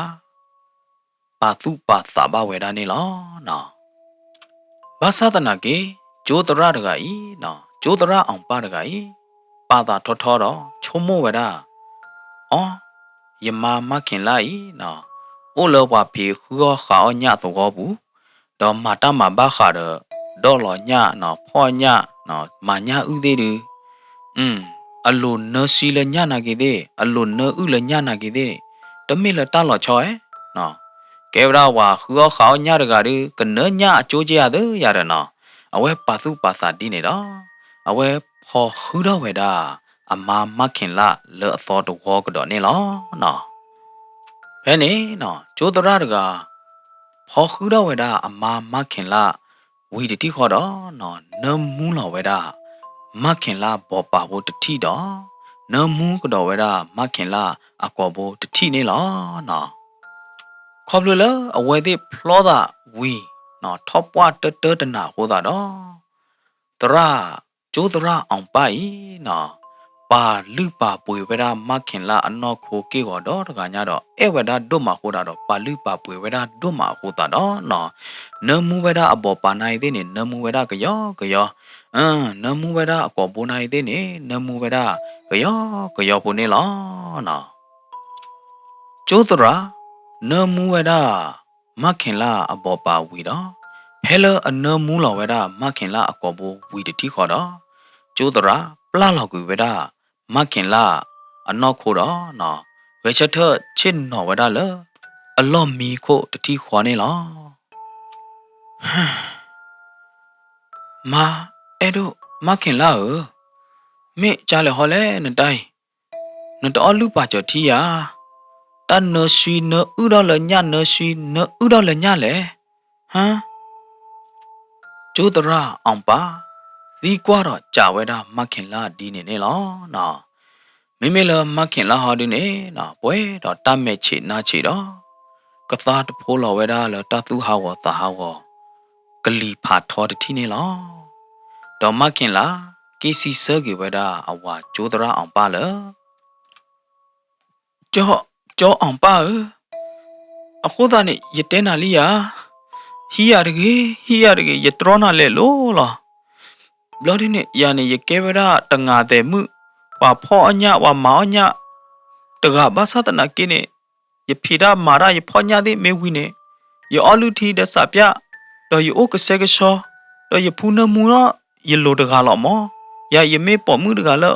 ပါသူပါသာဘဝေဒနေလောနော်ဘာသာတနာကေကျိုးတရတကဤနော်ကျိုးတရအောင်ပါရကဤပါတာထောတော့ချုံမို့ဝေဒအော်ယမမခင်လာဤနော်အိုလောပါဖေခောခါအညသောဘူးတော့မတာမဘာခါတော့လောညနော်ဖောညနော်မညာဥသေးတယ်အလိုနစီလညနာကေသေးအလိုနဥလညနာကေသေးတမိလတလောချောနော်ကဲဗရာဝါခောခါညရကရကနညအကျိုးကြရတယ်ရရနော်အဝဲပါသူပါစာဒီနေတော့အဝဲဖောခူတော့ဝဲတာအမာမခင်လာလောအသောတော်ကတော့နေလောနော်ဖဲနေနော်ကျိုးတရတကဖောခူတော့ဝဲတာအမာမခင်လာဝီတတိခေါ်တော့နော်နမူးလောဝဲတာမခင်လာဘောပါဘိုတတိတော့နမူးကတော့ဝဲတာမခင်လာအကောဘိုတတိနေလောနော်ခေါပလလအဝဲသေးဖလောတာဝီနော်ထော့ပွားတတနာဟိုတာတော့တရကျိုးတရအောင်ပိုင်နော်ပါလူပါပွေဝဒမခင်လာအနောခိုကေကောတော့တကညာတော့အဲဝဒဒုမဟိုတာတော့ပါလူပါပွေဝဒဒုမဟိုတာတော့နော်နမူဝဒအဘောပါနိုင်သေးနေနမူဝဒကယောနမူဝဒအကောပိုနိုင်သေးနေနမူဝဒကယောပိုနေလောနော်ကျိုးတရာနမူဝဒမခင်လာအဘောပါဝီတော့ဖဲလအနမူလောဝဒမခင်လာအကောပိုဝီတတိခေါ်တော့ကျိုးတရာပလာလောက်ကူဝဒမခင်လာအနောက်ခိုတော့နော်ဝေချက်ထချစ်နော်ဝဒလအလော့မီခိုတတိခွာနေလောမာအဲ့တို့မခင်လာမေကြလေဟောလဲနတိုင်းနတော်လူပါချော်ထီယာတန်နရှိနဥတော်လညနရှိနဥတော်လညလေဟမ်ကျိုးတရအောင်ပါဒီကွာတော့ကြာဝဲတာမခင်လာဒီနေလောနော်မိမိလမခင်လာဟာဒီနေနော်ပွဲတော့တတ်မဲ့ချေနာချေတော့ကသားတဖိုးလောဝဲတာလတသူဟာဝတာဟာဝကလီဖာထောတတိနေလောတော့မခင်လာကေစီဆာကေဝဲတာအဝါကျိုးတရအောင်ပါလကြောအောင်ပါအခုသားနေရတဲနာလီယာဟီရတကေရတရောနာလေလို့လားဘလော်ဒီနေယာနေရကေဝရတငါတဲ့မှုဝါဖောအညဝါမောညတကဘာသာတနာကိနေယဖိဒမာရယဖောညတဲ့မေဝီနေယအလူထီဒစပြတော့ယအိုကဆေကရှောတော့ယဖူနမူရယလိုတကလောမောယမေပေါ်မှုတကလော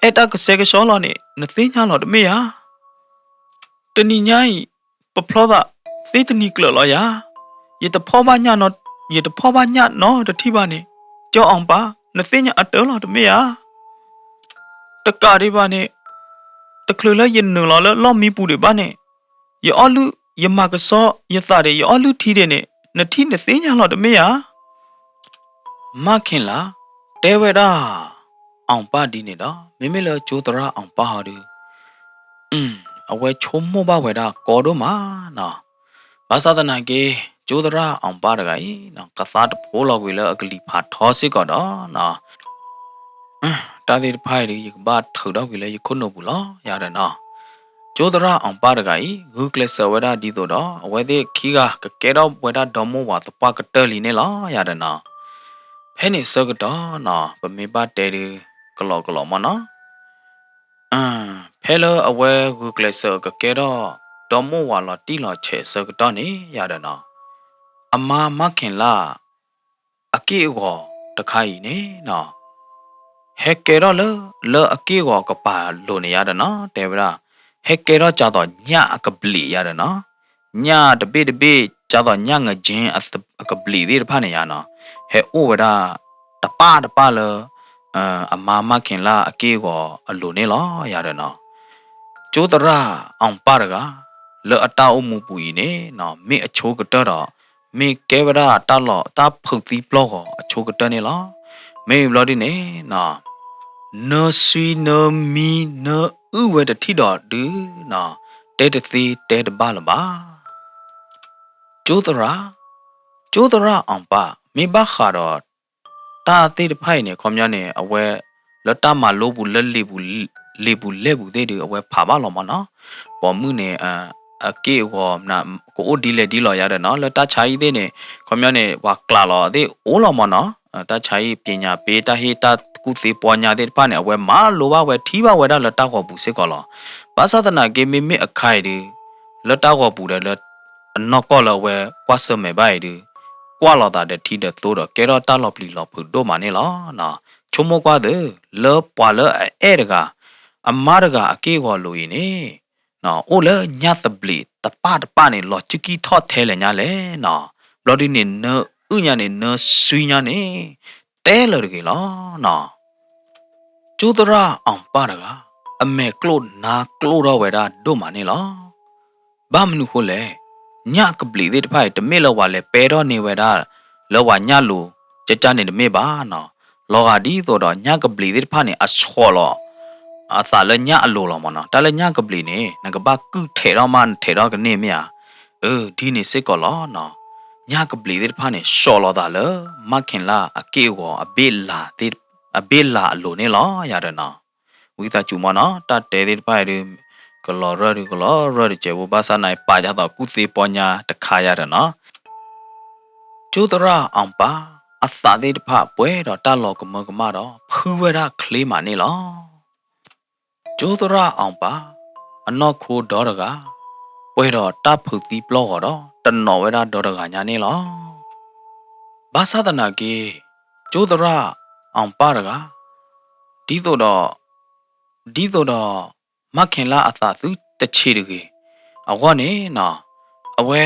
အဲ့တကဆေကရှောလောနေနသိညာလောတမေယာတနိညာပဖလောဒသေတနိကလောယာယတဖောဘာညာနော်ယတဖောဘာညာနော်တတိပါနေကြောအောင်ပါနသိညာအတောလောတမေယာတကားတွေပါနေတခလလရင်နလောလောမီပူတွေပါနေ ยอลุยมากะซอยตาเดยอลุทีเดเนนทีเนเตญาลอดเมยามาขินลาเตเวดาအောင်ပါဒီနေတော့မိမိလေကျိုးတရအောင်ပါဟာဒီအဝဲချုံမောဘဝဲတာကောတော့မှာနော်ဘာသာတနာကေကျိုးတရအောင်ပါတကကြီးနော်ကစားတဖိုးလောက်ကြီးလေအကလီဖာထောစစ်ကတော့နော်တာဒီဖိုင်ဒီဘာထောက်တော့ကြီးလေခုနဘူးလားရတယ်နော်ကျိုးတရအောင်ပါတကကြီးဂူကလစ်ဆဝဲတာဒီတော့အဝဲတဲ့ခီကကဲတော့ဝဲတာဒေါ်မောဝါတပကတယ်လီနေလားရတယ်နော်ဖဲနေစကတော့နော်ဗမေပါတဲဒီကလောမနော်ဖဲလအဝဲဂူကလစ်ဆကကဲတော့ဒေါ်မောဝါလာတီလာချေစကတော့နေရတယ်နော်အမာမခင်လာအကေကောတခိုင်နေနော်ဟက်ကေတော့လောအကေကောကပါလိုနေရတယ်နော်တဲဗလားဟက်ကေတော့ကြတော့ညအကပလီရတယ်နော်ညတပိကြတော့ညငချင်းအကပလီဒီတဖာနေရနော်ဟဲ့အိုဝဒါတပါလအမာမခင်လာအကေကောအလိုနေလောရတယ်နော်ကျိုးတရအောင်ပါရကလောအတောအမှုပူကြီးနေနော်မိအချိုးကတော့မေကဲဝရာတာလောတာဖုတ်တီပလောကိုအချိုးကတနေလားမေဘလော်ဒီနေနော်နော်ဆွီနော်မီနော်ဥဝဲတတိတော်ဒူနော်တဲတသီတဲတပါလပါကျိုးတရာအောင်ပါမေဘခါတော့တာတိတဖိုင်နေခေါမြနေအဝဲလတမလိုဘူးလက်လီဘူးလေဘူးတဲ့အဝဲဖာပါလောမနော်ပေါ်မှုနေအကေဝနာကိုဒီလေဒီလောရတယ်နော်လတချာကြီးတဲ့နေခေါမြနေဝါကလာလောတဲ့အိုးလောမနော်တချာကြီးပညာပေးတဟေတကုစီပေါ်ညာတဲ့ဖာနေအဝဲမလိုပါဝဲထီးပါဝဲတာလတကောဘူးစစ်ကောလောဘာသာတနာကေမေမေအခိုင်ဒီလတကောဘူးတယ်လအနော့ကောလောဝဲကွာစမေပိုင်ဒီကွာလောတာတဲ့ထီးတဲ့သို့တော့ကဲတော့တာလောပလီလောဖုတို့မနေလောနော်ချုံမကွာတဲ့လောပွာလောအဲ့တကအမားတကအကေကောလိုရင်နေနော်အိုလေညတ်တပလီတပနေလောချီကီထော့ထဲလေညာလေနော်ဘလော်ဒီနေနဥညာနေနဆွီညာနေတဲလရကေလောနော်ကျူတရာအောင်ပါတကအမေကလို့နာကလို့တော့ဝဲတာတို့မနေလောဘာမနုခိုလေညကပလီတဲ့တဖိုင်တမေလောဝါလေပဲတော့နေဝဲတာလောဝါညလိုကြနေတမေပါနော်လောကဒီတော့ညကပလီတဲ့ဖာနေအချောလောအသာလညအလိုလောမနော်တလည်းညကပလီနေငကဘာကုထဲတော့မထဲတော့ကနေမြဒီနေစစ်ကောလောနော်ညကပလီတဲ့ဖာနေရှော်လောတာလမခင်လာအကေဝအဘေလာအလိုနေလောရတယ်နော်ဝိသချူမနော်တတဲတဲ့ဖိုင်ကလောရကျေဝဘာသာနိုင်ပါကြတော့ကုသေးပေါ်ညာတခါရတယ်နော်ကျူတရာအောင်ပါအသာသေးတဖပွဲတော့တလောကမတော့ဖူဝရကလေးမနေလောကျိုးတရအောင်ပါအနော့ခိုးဒေါ်ရကပွဲတော့တဖူတီပလော့တော့တနော်ဝဲတာဒေါ်ရကညာနေလောဘာသာတနာကေကျိုးတရအောင်ပါရကဒီတော့မခင်လာအသာသူတချီတကေအဝနေနော်အဝဲ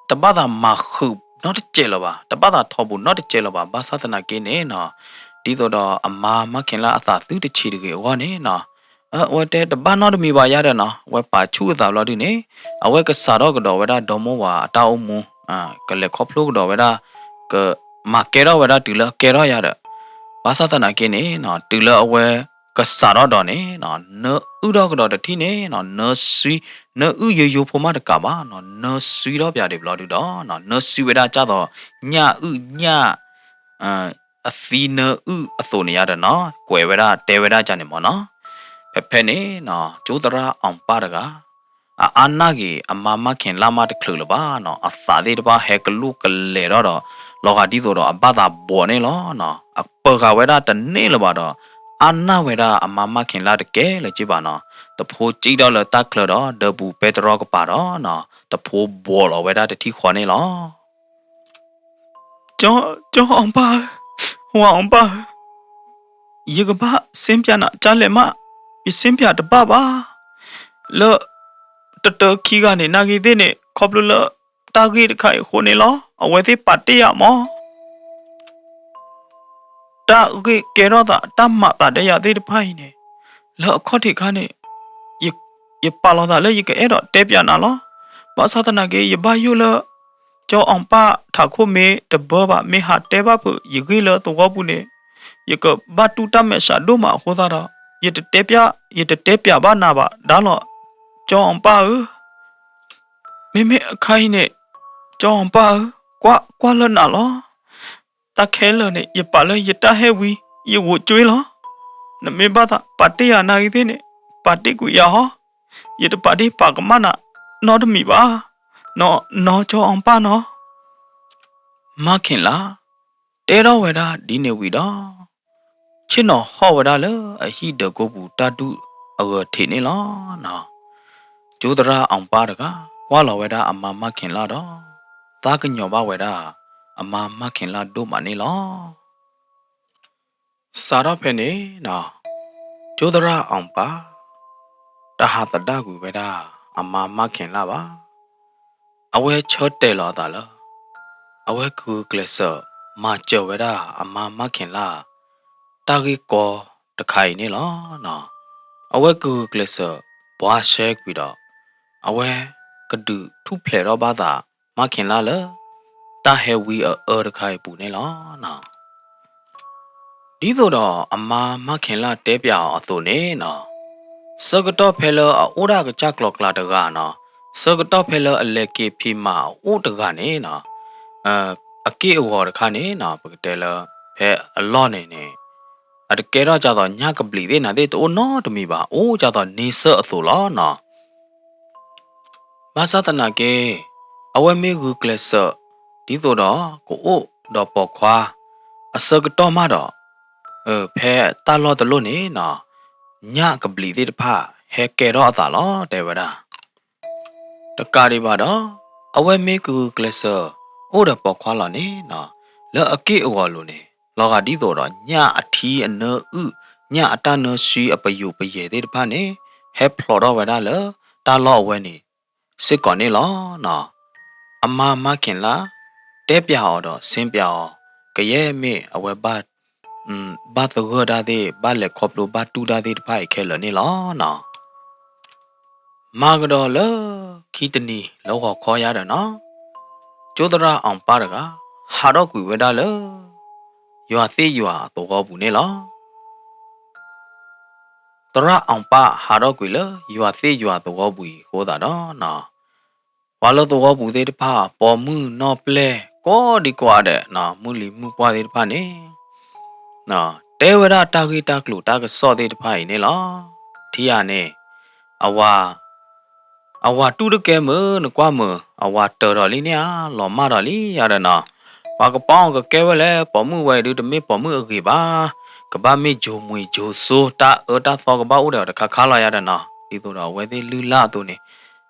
တပတ်တာမခုnot jelo ba ta pa da tho bu not jelo ba ba sa tana ke ne no di to do ama ma khin la asa tu de chi de ke wa ne no wa te ta ba no de mi ba ya de no wa pa chu da lo di ne a wa ka sa do ka do wa da do mo wa ta o mu ka le kho phlo ka do wa da ka ma ke do wa da tu la ke do ya de ba sa tana ke ne no tu la a wa ka sa do ne no no u do ka do de thi ne no no sui no u yo pho ma de ka ba no sui do pya de blo du do no sui we da cha do nya u nya a thi no u a tho ne ya de no kwe we da te we da cha ne mo no phe ne no jo tara ong pa da ka a na ki a ma ma khin la ma de khlu lo ba no a sa de ba he ka lu ka le do lo ga di so do a ba da bo ne lo no a pa ka we da ta ne lo ba doအနာဝေဒအမမခင်လာတကယ်လေကြည့်ပါနော်တဖိုးကြည့်တော့လတက်ခလတော့ဒဘူပက်တရောကပါတော့နော်တဖိုးဘောလဝေဒတတိခွာနေလောကျောင်းအောင်ပါဟိုအောင်ပါယေကပါစင်ပြနာချာလေမပြစင်ပြတပပါလောတတခီကနေနာဂီတဲ့နေခေါပလလတာဂီတခိုင်ခိုနေလောအဝဲသေးပတ်တရမောတာကေကေရောတာတမတာတရသေးတဖိုင်နေလောခေါတိခါနေယပါလောတာလေယကအဲ့တော့တဲပြနာလော ဘာသာတနာကေယဘာယူလကျော်အောင်ပါထာခုမေတဘောပါမေဟာတဲပါဖို့ယခေလတော့ဘူးနေယကဘာတူတမဲရှာဒိုမဟောတာယတတဲပြဘာနာပါဒါတော့ကျော်အောင်ပါမေအခိုင်နဲ့ကျော်အောင်ပါကွာလနာလောတခဲလနဲ့ယပါလယတဟဲဝီယဝကျွေးလောနမေဘာသာပါတီယာနာဂီတဲ့နဲ့ပါတီကူရဟောယတပါတီပါကမနာနော်တမီပါနော်ကျော်အောင်ပါနော်မခင်လားတဲတော်ဝဲတာဒီနေဝီတော့ချစ်နော်ဟောဝဲတာလေအဟိတကိုဘူးတတုအဝထေနေလောနော်ကျိုးတရာအောင်ပါတကကွာလော်ဝဲတာအမမခင်လာတော့သားကညောပါဝဲတာအမမခင်လာတို့မနေလောစာရဖဲနေနော်ကျိုးတရာအောင်ပါတဟာတတကူဝဲတာအမမခင်လာပါအဝဲချော့တဲလောတာလားအဝဲကူကလဆောမကျော်ဝဲတာအမမခင်လာတာဂီကောတခိုင်နေလောနော်အဝဲကူကလဆောဘွားရှဲပြီးတော့အဝဲကဒူထုဖလေတော့ဘာသာမခင်လာလေတာဟဲဝီအော်တခိုင်ပူနေလောနော်ဒီတော့အမမခင်လာတဲပြအောင်အတူနေနော်စကတော့ဖဲလောအိုရာကကြကလော့ကလာတကနော်စကတော့ဖဲလောအလက်ကေဖီမာအိုတကနေနော်အကေအဝေါ်တခါနေနော်ပကတဲလဖဲအလော့နေနေအတကယ်တော့ကြတော့ညကပလီသေးနာသေးတော့နော်တမီပါအိုးကြတော့နေဆော့အဆိုလောနော်ဘာသာတနာကေအဝဲမေကူကလဆော့ဒီတော့ကိုအိုတော့ပေါ်ခွာအစကတော့မတော့ဖဲတာလော့တလို့နေနော်ညကပလီသေးတဖဟဲကဲတော့အသာလောတဲဝဒါတကားဒီပါတော့အဝဲမေကူကလဆော့အိုးတော့ပေါ်ခွာလာနေနော်လောအကေအဝါလို့နေလောကဒီတော့ညအထီးအနောညအတနောရှိအပယုပယေတဲ့တဖနဲ့ဟဲဖလော်တော့ဝဒါလတာလော့ဝဲနေစစ်ကောနေလောနော်အမမခင်လားတဲပြော်တော့စင်းပြော်ကရဲမေအဝဲဘတ်ဘာတဂဒါတဲ့ဘာလက်ခေါပလိုဘာတူဒါတဲ့တဖိုက်ခဲလနေလောနော်မာကတော့လခီတနီလောကခေါ်ရတယ်နော်ကျိုးတရာအောင်ပါတကဟာတော့ကွေဝဲတာလေရွာသေးရွာတော့ဘူးနေလောတရာအောင်ပါဟာတော့ကွေလေရွာသေးရွာတော့ဘူးဟိုတာတော့နော်ဝါလို့တော့ဘူးသေးတဖာပေါ်မှုနော်ပလဲကောဒီကွာတဲ့နော်မူလီမှုပွားသေးတဖာနေနော်တဲဝရတာဂီတာကလူတာကစော့သေးတဖာနေလောဒီရနေအဝါတူတကဲမနကွာမအဝါတော်တော်လေးနေလော်မတော်လေးရတဲ့နော်ဘာကပောင်းကကဲဝလဲပေါ်မှုဝဲတူတမေပေါ်မှုအကေပါကဘာမေဂျိုမွေဂျိုဆိုတာတာသောကဘာဦးတယ်ခါလာရတဲ့နော်ဒီတော့ဝဲသေးလူလာတူနေ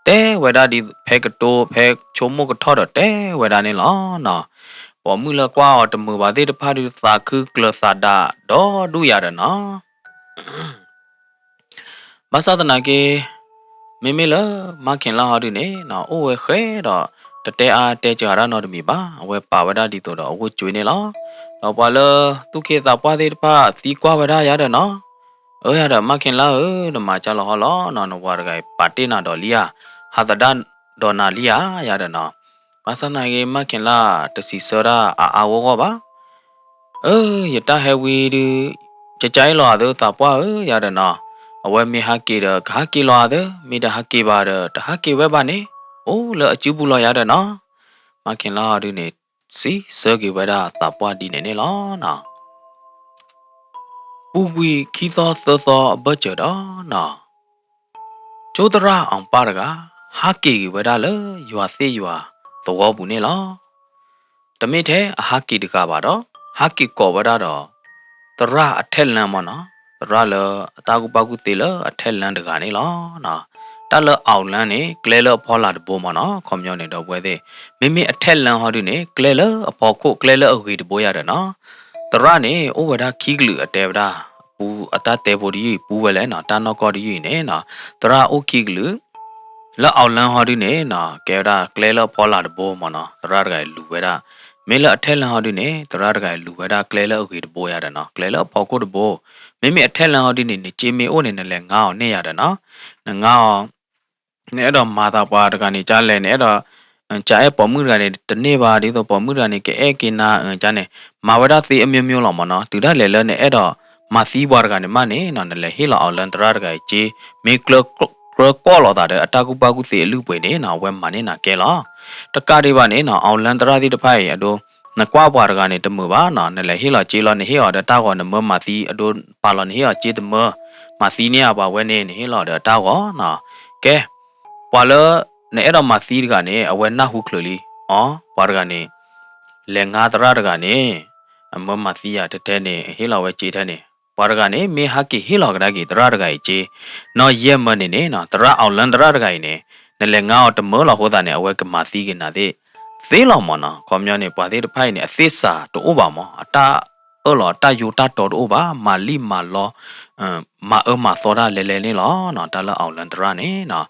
တဲဝဲတာဒီဖဲကတိုဖဲချုံမကထော်တော့တဲဝဲတာနေလောနော်ပေါ်မှုလကွာတမူပါသေးတဖာဒီသာခုကလသဒါဒေါ်ဒူရတဲ့နော်မသဒနာကေမေလမခင်လာဟာဒီနေနော်အိုဝဲခဲတော့တတဲအားတဲကြရတော့တမီပါအဝဲပါဝဒဒီတော့အဝကျွေးနေလောတော့ပါလသူခေသာပွားသေးတဖာသီကွာဝဒရတဲ့နော်ရတဲ့မခင်လာနမချလောဟောနော်ဝါရကပါတိနာတော်လီယာဟာတဒန်ဒေါ်နာလီယာရတဲ့နော်မဆနာကေမခင်လာတစီစရာအာဝောပါယတဟဝီဒီကြကြိုင်လောတော့တပွားရတဲ့နော်အဝဲမေဟာကေရခါကေလောတဲ့မိတဟာကေပါတဲ့တဟာကေဝဲပါနေအိုးလအကျူဘူးလောရတဲ့နော်မခင်လာဒီနေစီစကေဝဲတာတပွားဒီနေလောနော်ပူဝီခီသောသောဘတ်ကြတော့နော်ကျိုးတရာအောင်ပါတကဟာကေဝဲတာလေရွာသေးရွာတော့ဘူးနေလောတမိထဲအဟာကေတကပါတော့ဟာကေကောဝဲတာတော့တရာအထက်လမ်းမနော်တရာလအတာကူပါကူတေလအထက်လမ်းတကနေလောနော်တလအောင်လန်းနေကလဲလဖောလာတဘိုးမနော်ခွန်မြောင်းနေတော့ပွဲသေးမိအထက်လန်းဟောဒီနေကလဲလအဖော်ခုကလဲလအဝေတဘိုးရတယ်နော်တရနေဩဝဒခီကလူအတဲဗဒါပူအတတဲဘိုဒီပူဝဲလဲနော်တာနောကောဒီနေနော်တရအိုခီကလူလက်အောင်လန်းဟောဒီနေနော်ကဲဒါကလဲလဖောလာတဘိုးမနော်တရတကလူဝဲဒါမေလအထက်လန်းဟောဒီနေတရတကလူဝဲဒါကလဲလအဝေတဘိုးရတယ်နော်ကလဲလဖော်ခုတဘိုးမိအထက်လန်းဟောဒီနေချေမေအိုနေနဲ့လဲငါအောင်နေရတယ်နော်ငါအောင် เนี่ยดอกมาตาปาตกันนี่จ้าเลยเนี่ยดอกจ้าเอปอมือกันนี่ตเนี่ยบาดีตัวปอมือกันนี่แกเอกินนาจ้าเนี่ยมาเวลาตีเมียวหรอมันเนาะตีได้เลยเลยเนี่ยเอดอกมาซีบาร์กันนี่มาเนี่ยนั่นเลยเฮลเอาลันตรากันจีมีกลัวกลัวก้อหลอดแต่อัตากุปากุเสียลูกไปเนี่ยนะเวมมันเนี่ยนะแกล่ะตะการดีบ้านเนี่ยนะเอาลันตราที่ตะไพ่อะดูนักว่าบาร์กันนี่ตะมือบ้านนั่นเลยเฮลจีลอนเฮลเดต้าก่อนเมื่อมาซีอะดูปาลอนเฮลจีตะมือมาซีเนี่ยบ่าเวเนี่ยเฮลเดต้าก่อนนะแก ปาลเนี่ยเรามาตีกันเนี่ยเอาไว้หน้าหุกเลยอ๋อปาร์กันเนี่ยเลงาตราร์กันเนี่ยมันมาตีอ่ะเท่ๆเนี่ยเฮลเอาไว้จีเท่เนี่ยปาร์กันเนี่ยมีฮักกี้เฮลเอากระกี้ตราร์กันจีน้อยเยี่ยมมันเนี่ยนะตราเอาลันตราร์กันเนี่ยในเลงาเอาแต่เมื่อเราหัวตาเนี่ยเอาไว้กับมาตีกันนะเด้เสียเรามันนะความยาวเนี่ยปาที่ไพ่เนี่ยเสียสาตัวบ้ามั้งตาหล่อตาอยู่ตาตัวบ้ามาลีมาล้อมามาโซดาเลนี่ล้อเนาะตาละเอาลันตราเนี่ยเนาะ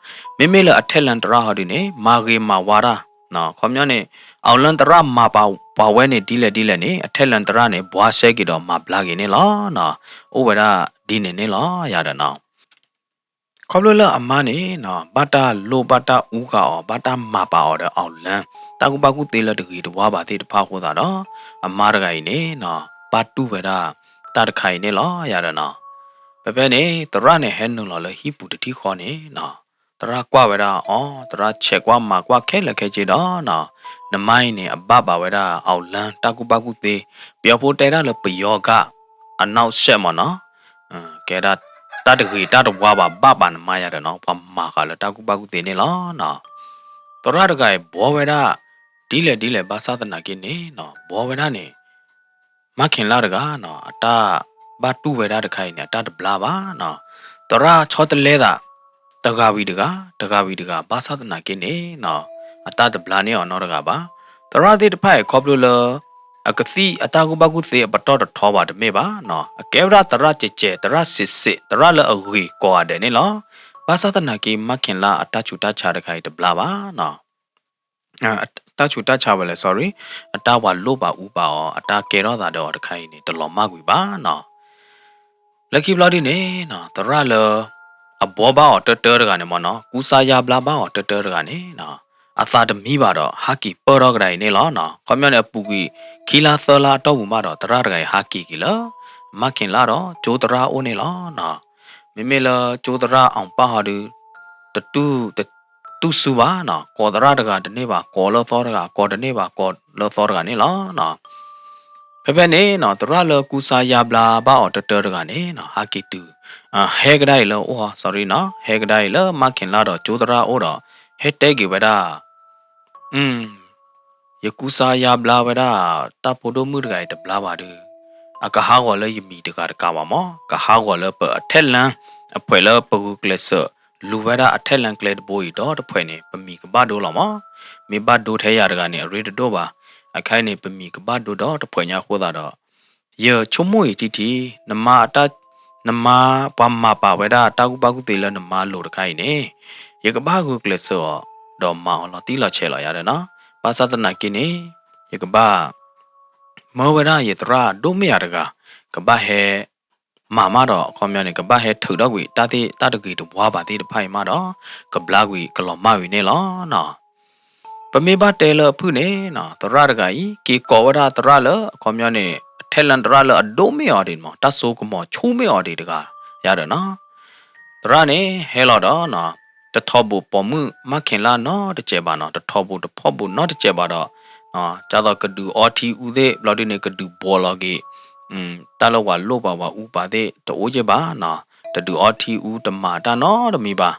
มิเลอัทเทลันตราฮอดีเนี่ยมาเกมา วาระเนาะความยาวเนี่ยเอาลันตรามาป่าเวเนี่ยดีเลยเนี่ยอัทเทลันตราเนี่ยบัวเสกิดอมาบลากิเนี่ยล้อเนาะโอเวร่าดีเนี่ยล้อยาดเนาะขอบเลยอามาเนี่ยเนาะบัตตาโลบัตตาอูกาอ๋อบัตตามาป่าอ๋อเดเอาลันตากุปากุเตลตะกี้ตัวบาติตพาโคตาเนาะอามาระไกเนี่ยเนาะปัตตุเวร่าตาตะไคเนี่ยล้อยาดเนาะเป๊ะเนี่ยตระเนี่ยเห็นนึงล้อเลยฮิปุตติข้อเนี่ยเนาะ ตรากว่าเวลาอ๋อตราเช็คว่ามากว่าแค่ละแค่จีดอนะนไม่เนี่ยบ้าบ่าเวลาเอาลันตากุปากุเตเปียโพเตระเลยปยอกะอันนาวเชมเนาะแกได้ตาตะกีตาตะว่าบ้าบานมาอย่าเนาะพอมากะละตากุปากุเตนี่ล้อเนาะตราตะไกบัวเวลาดีเลยภาษาตะนักินนี่เนาะบัวเวลาเนี่ยมาขินลาตะกะเนาะตาบาตูเวลาตะไคเนี่ยตาตะบลาบ้าเนาะตราชอตเลดา ตะกาวีดกาภาษาตนากินเอเนาะอัตตาตบลานี่อ๋อนอตกาบาตราติตไพ่ขอบลูลอกติอัตากุบากุเสปตอตทอบาดเมบาเนาะเกวราตราเจเจตราสิสิตราละอวีกอเดนี่เนาะภาษาตนากิมักขินลาอัตตาชุตาชาดไคตบลาบาเนาะอัตตาชุตาชาเวล sorry อัตตาวาโลบาอุบาอ๋ออัตตาเกรอตาดอตไคนี่ตลอมากวิบาเนาะลักกี้บลาดิเนเนาะตราละ အဘောဘာတတရကနေမနော်ကူစာယာဘလာဘာတတရကနေနော်အသာတမီပါတော့ဟာကီပေါ်တော့ကြိုင်နေလောနော်ခမရအပူကြီးခီလာသလာတော့ဘူးမတော့တရရကြိုင်ဟာကီကီလာမခင်လာတော့ဂျိုတရာအိုနေလောနော်မိမိလာဂျိုတရာအောင်ပါဟာဒီတတူစုပါနော်ကောတရာတကတနေ့ပါကောလောသောတကကောတနေ့ပါကောလောသောတကနေလောနော်ဖဲနေနော်တရလကူစာယာဘလာဘာတတရကနေနော်ဟာကီတူဟဲကဒိုင်လောအော် sorry နော်ဟဲကဒိုင်လမခင်လာတော့ကျိုးတရာအိုတော့ဟဲတဲကီဝဒါอืมယကူစာယာဘလာဝဒါတပိုဒမှုတကဲတဘလာပါဒအကဟာကောလေယမီတကတကပါမောကဟာကောလေပအထက်လန်အဖွဲလေပကူကလဆလူဝဒါအထက်လန်ကလေဘိုးတော့တဖွဲနေပမီကဘာဒိုလောမောမေဘဒိုထဲရတကနေအရေတော့ပါအခိုင်နေပမီကဘာဒိုတော့တဖွဲညာခိုးတာတော့ယေချုံမွေတီနမအတနမပမပါဝဲတာတာကုပကုတေလနမလို့တခိုင်နေယေကဘာကုကလဆောတော့မောင်လာတီလာချဲလာရတယ်နော်ပါသဒနာကိနေယေကဘာမောဝရယေတရာဒုမရတကကဘာဟဲမာမတော့ခေါမြနေကဘာဟဲထုတော့ကွေတာတိတတကွေတဘွားပါတိတဖိုင်မတော့ကဘလာကွေကလောမဝီနေလောနော်ပမေဘတဲလဖုနေနော်တရတကကြီးကေကောဝရတရလခေါမြနေเทลันตราลอโดเมออดิมอตัสโซกมอชูเมออดิตกายาดเนาะตราเนเฮลอดอเนาะตะทอบุปอมุมะขินลาเนาะตะเจบาเนาะตะทอบุตะพอบุเนาะตะเจบาดอเนาะจาดอกดูออทีอุเดบลอดิเนกดูบอลอเกตะลวาโลบาวาอุปาเดตะโอเจบาเนาะตะดูออทีอุตมาตาเนาะตะมีบา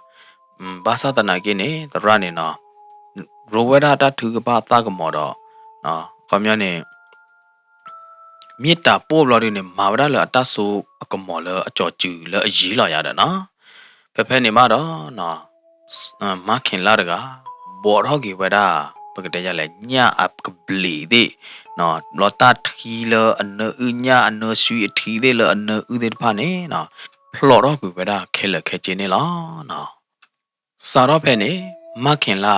บาสาตนาเกเนตราเนเนาะโรเวดาตะထုကပါตากมอดอเนาะคอมยเนမြေတာပို့ဘလော်ဒီနေမာဝရလအတဆူအကမော်လအကြော်ကျူလအကြီးလာရတယ်နော်ဖဲနေမှာတော့နော်မခင်လာတကဘော်တော့ကြီးဝဒပကတဲ့ရလဲညအပ်ကပလီဒီနော်လောတာထီလအနဥညအနဆွေအထီတဲ့လအနဥတဲ့ဖာနေနော်ဖလော်တော့ကြီးဝဒခဲလခဲချင်းနေလားနော်စာတော့ဖဲနေမခင်လာ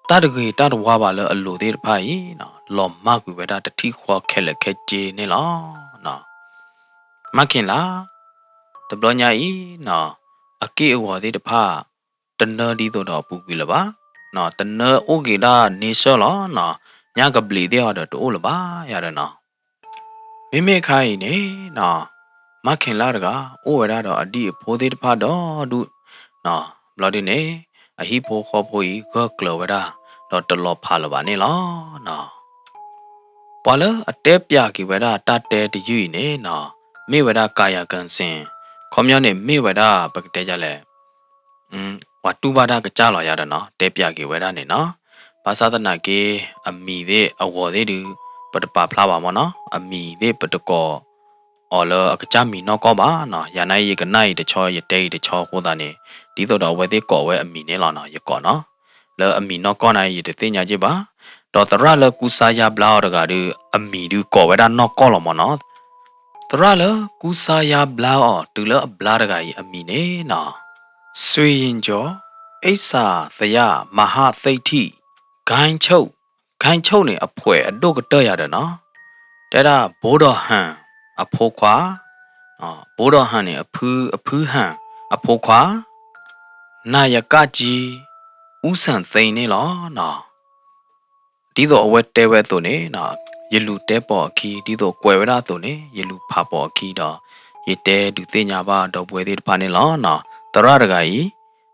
ตาตะกีตาตะวาบาลอโลเดพายเนาะลอมมากกูเวดาตะทีขวาแค่ละแค่เจนี่ล่ะเนาะมักขินล่ะตะบลอญาอีเนาะอเกอวอเดตะพา တနဒီတော့ပူပြီလပါနော်တနအိုကေတာနေစောလောနော်ညကပလီတဲ့တော့တိုးလပါရတယ်နော်မိမိခိုင်းနေနော်မခင်လာတကအိုဝရတော့အဒီဖိုးသေးတဖတ်တော့ဒုနော်ဘလော်ဒီနေအဟိဖိုခေါ်ဖိုဤဂကလောဝရတော့တလောဖာလပါနေလောနော်ပွာလအတဲပြကိဝရတတဲတယူနေနော်မိဝရကာယကန်စင်ခေါမျောနေမိဝရပကတဲကြလဲဝတူဘာဒကကြလာရတဲ့နော်တဲပြကေဝဲတာနေနော်ဘာသာတနာကေအမီတဲ့အဝေါ်သေးတူပတပါဖလာပါမနော်အမီတဲ့ပတကောအော်လအကကြမီနော်ကောပါနော်ရနိုင်ရကနိုင်တချောရတဲတချောဟိုတာနေဒီတော့ဝဲသေးကောဝဲအမီနေလာနော်ရကောနော်လဲအမီနော်ကောနိုင်ရတဲ့တင်ညာကြပါတော့တရလကူစာရဘလာတကတူအမီတူကောဝဲတာနော်ကောလမနော်တရလကူစာရဘလာအော်တူလဘလာတကကြီးအမီနေနော်ဆွေရင်ကျော်အိဆာသယမဟာသိဋ္ဌိဂိုင်းချုပ်နေအဖွဲအတုတ်ကတော့ရတယ်နော်တဲ့ဒါဘိုးတော်ဟန်အဖိုးခွာဘိုးတော်ဟန်နေအဖူးဟန်အဖိုးခွာနာယကကြီးဥဆန်သိန်နေလောနော်ဒီတော့အဝဲတဲဝဲသူနေနော်ရလူတဲပေါ်အခီဒီတော့ကွယ်ဝရသူနေရလူဖာပေါ်အခီတော့ရတဲဒုသိညာပါတော့ပွဲသေးတဖာနေလောနော်တရတကကြီး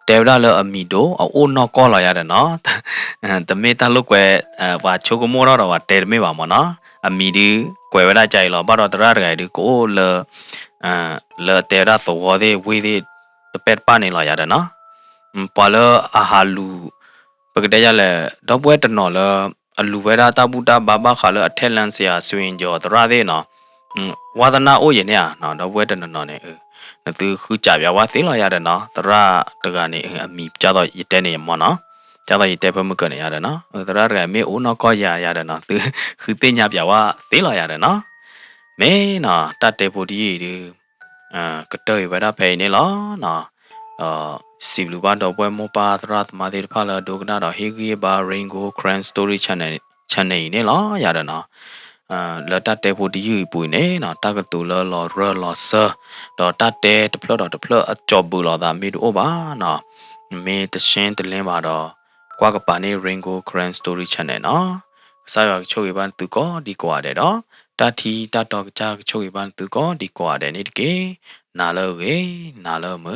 တဲဝရလအမီတို့အိုနော်ကောလာရတယ်နော်တမေတလုတ်ကွယ်ဘာချိုကမောတော့တဲမေပါမနော်အမီဒီကွယ်ဝရကြိုင်လောဘာတော့တရတကကြီးကိုလတဲရသောသေးဝေးသေးတပက်ပါနေလာရတယ်နော်ပါလအဟာလူပကတဲ့ရလဲတော့ပွဲတနော်လအလူဝဲတာတပူတာဘာဘာခါလအထက်လန်ဆရာဆွင်ကျော်တရသေးနော်ဝါဒနာအိုးရနေနော်တော့ပွဲတနော်နေနသူခုကြပြဝါသေးလာရတယ်နော်တရတကနေအမီကြတော့ရတဲ့နေမနော်ကြတော့ရတဲ့ဘမကနေရတယ်နော်တရကမေအိုနော်ကောရရတယ်နော်သူခုသိညာပြဝါသေးလာရတယ်နော်မဲနော်တတ်တဲ့ဖို့ဒီဒီကတဲ့ဝဲတာဖိနေလောနော်စီဘလူဘာတော့ပွဲမောပါသရတ်မာဒေဖာလာဒိုကနာတော့ဟေဂီဘာရင်ဂိုခရန်စတိုရီ channel နေလောရတယ်နော်လတ်တဲ့ဖို့ဒီယူပွေနေနော်တကတူလောလောဆာတော့တတဲ့တဖလော့အကြောဘူးလောဒါမီဒိုဘာနော်မေတရှင်းတလင်းပါတော့ကွာကပါနေ Ringo Grand Story Channel နော်စာရချိုးရပန်သူကောဒီကွာတဲ့တော့တတီတတော့ကြာချိုးရပန်သူကောဒီကွာတဲ့နေတကေနာလောဝေနာလောမ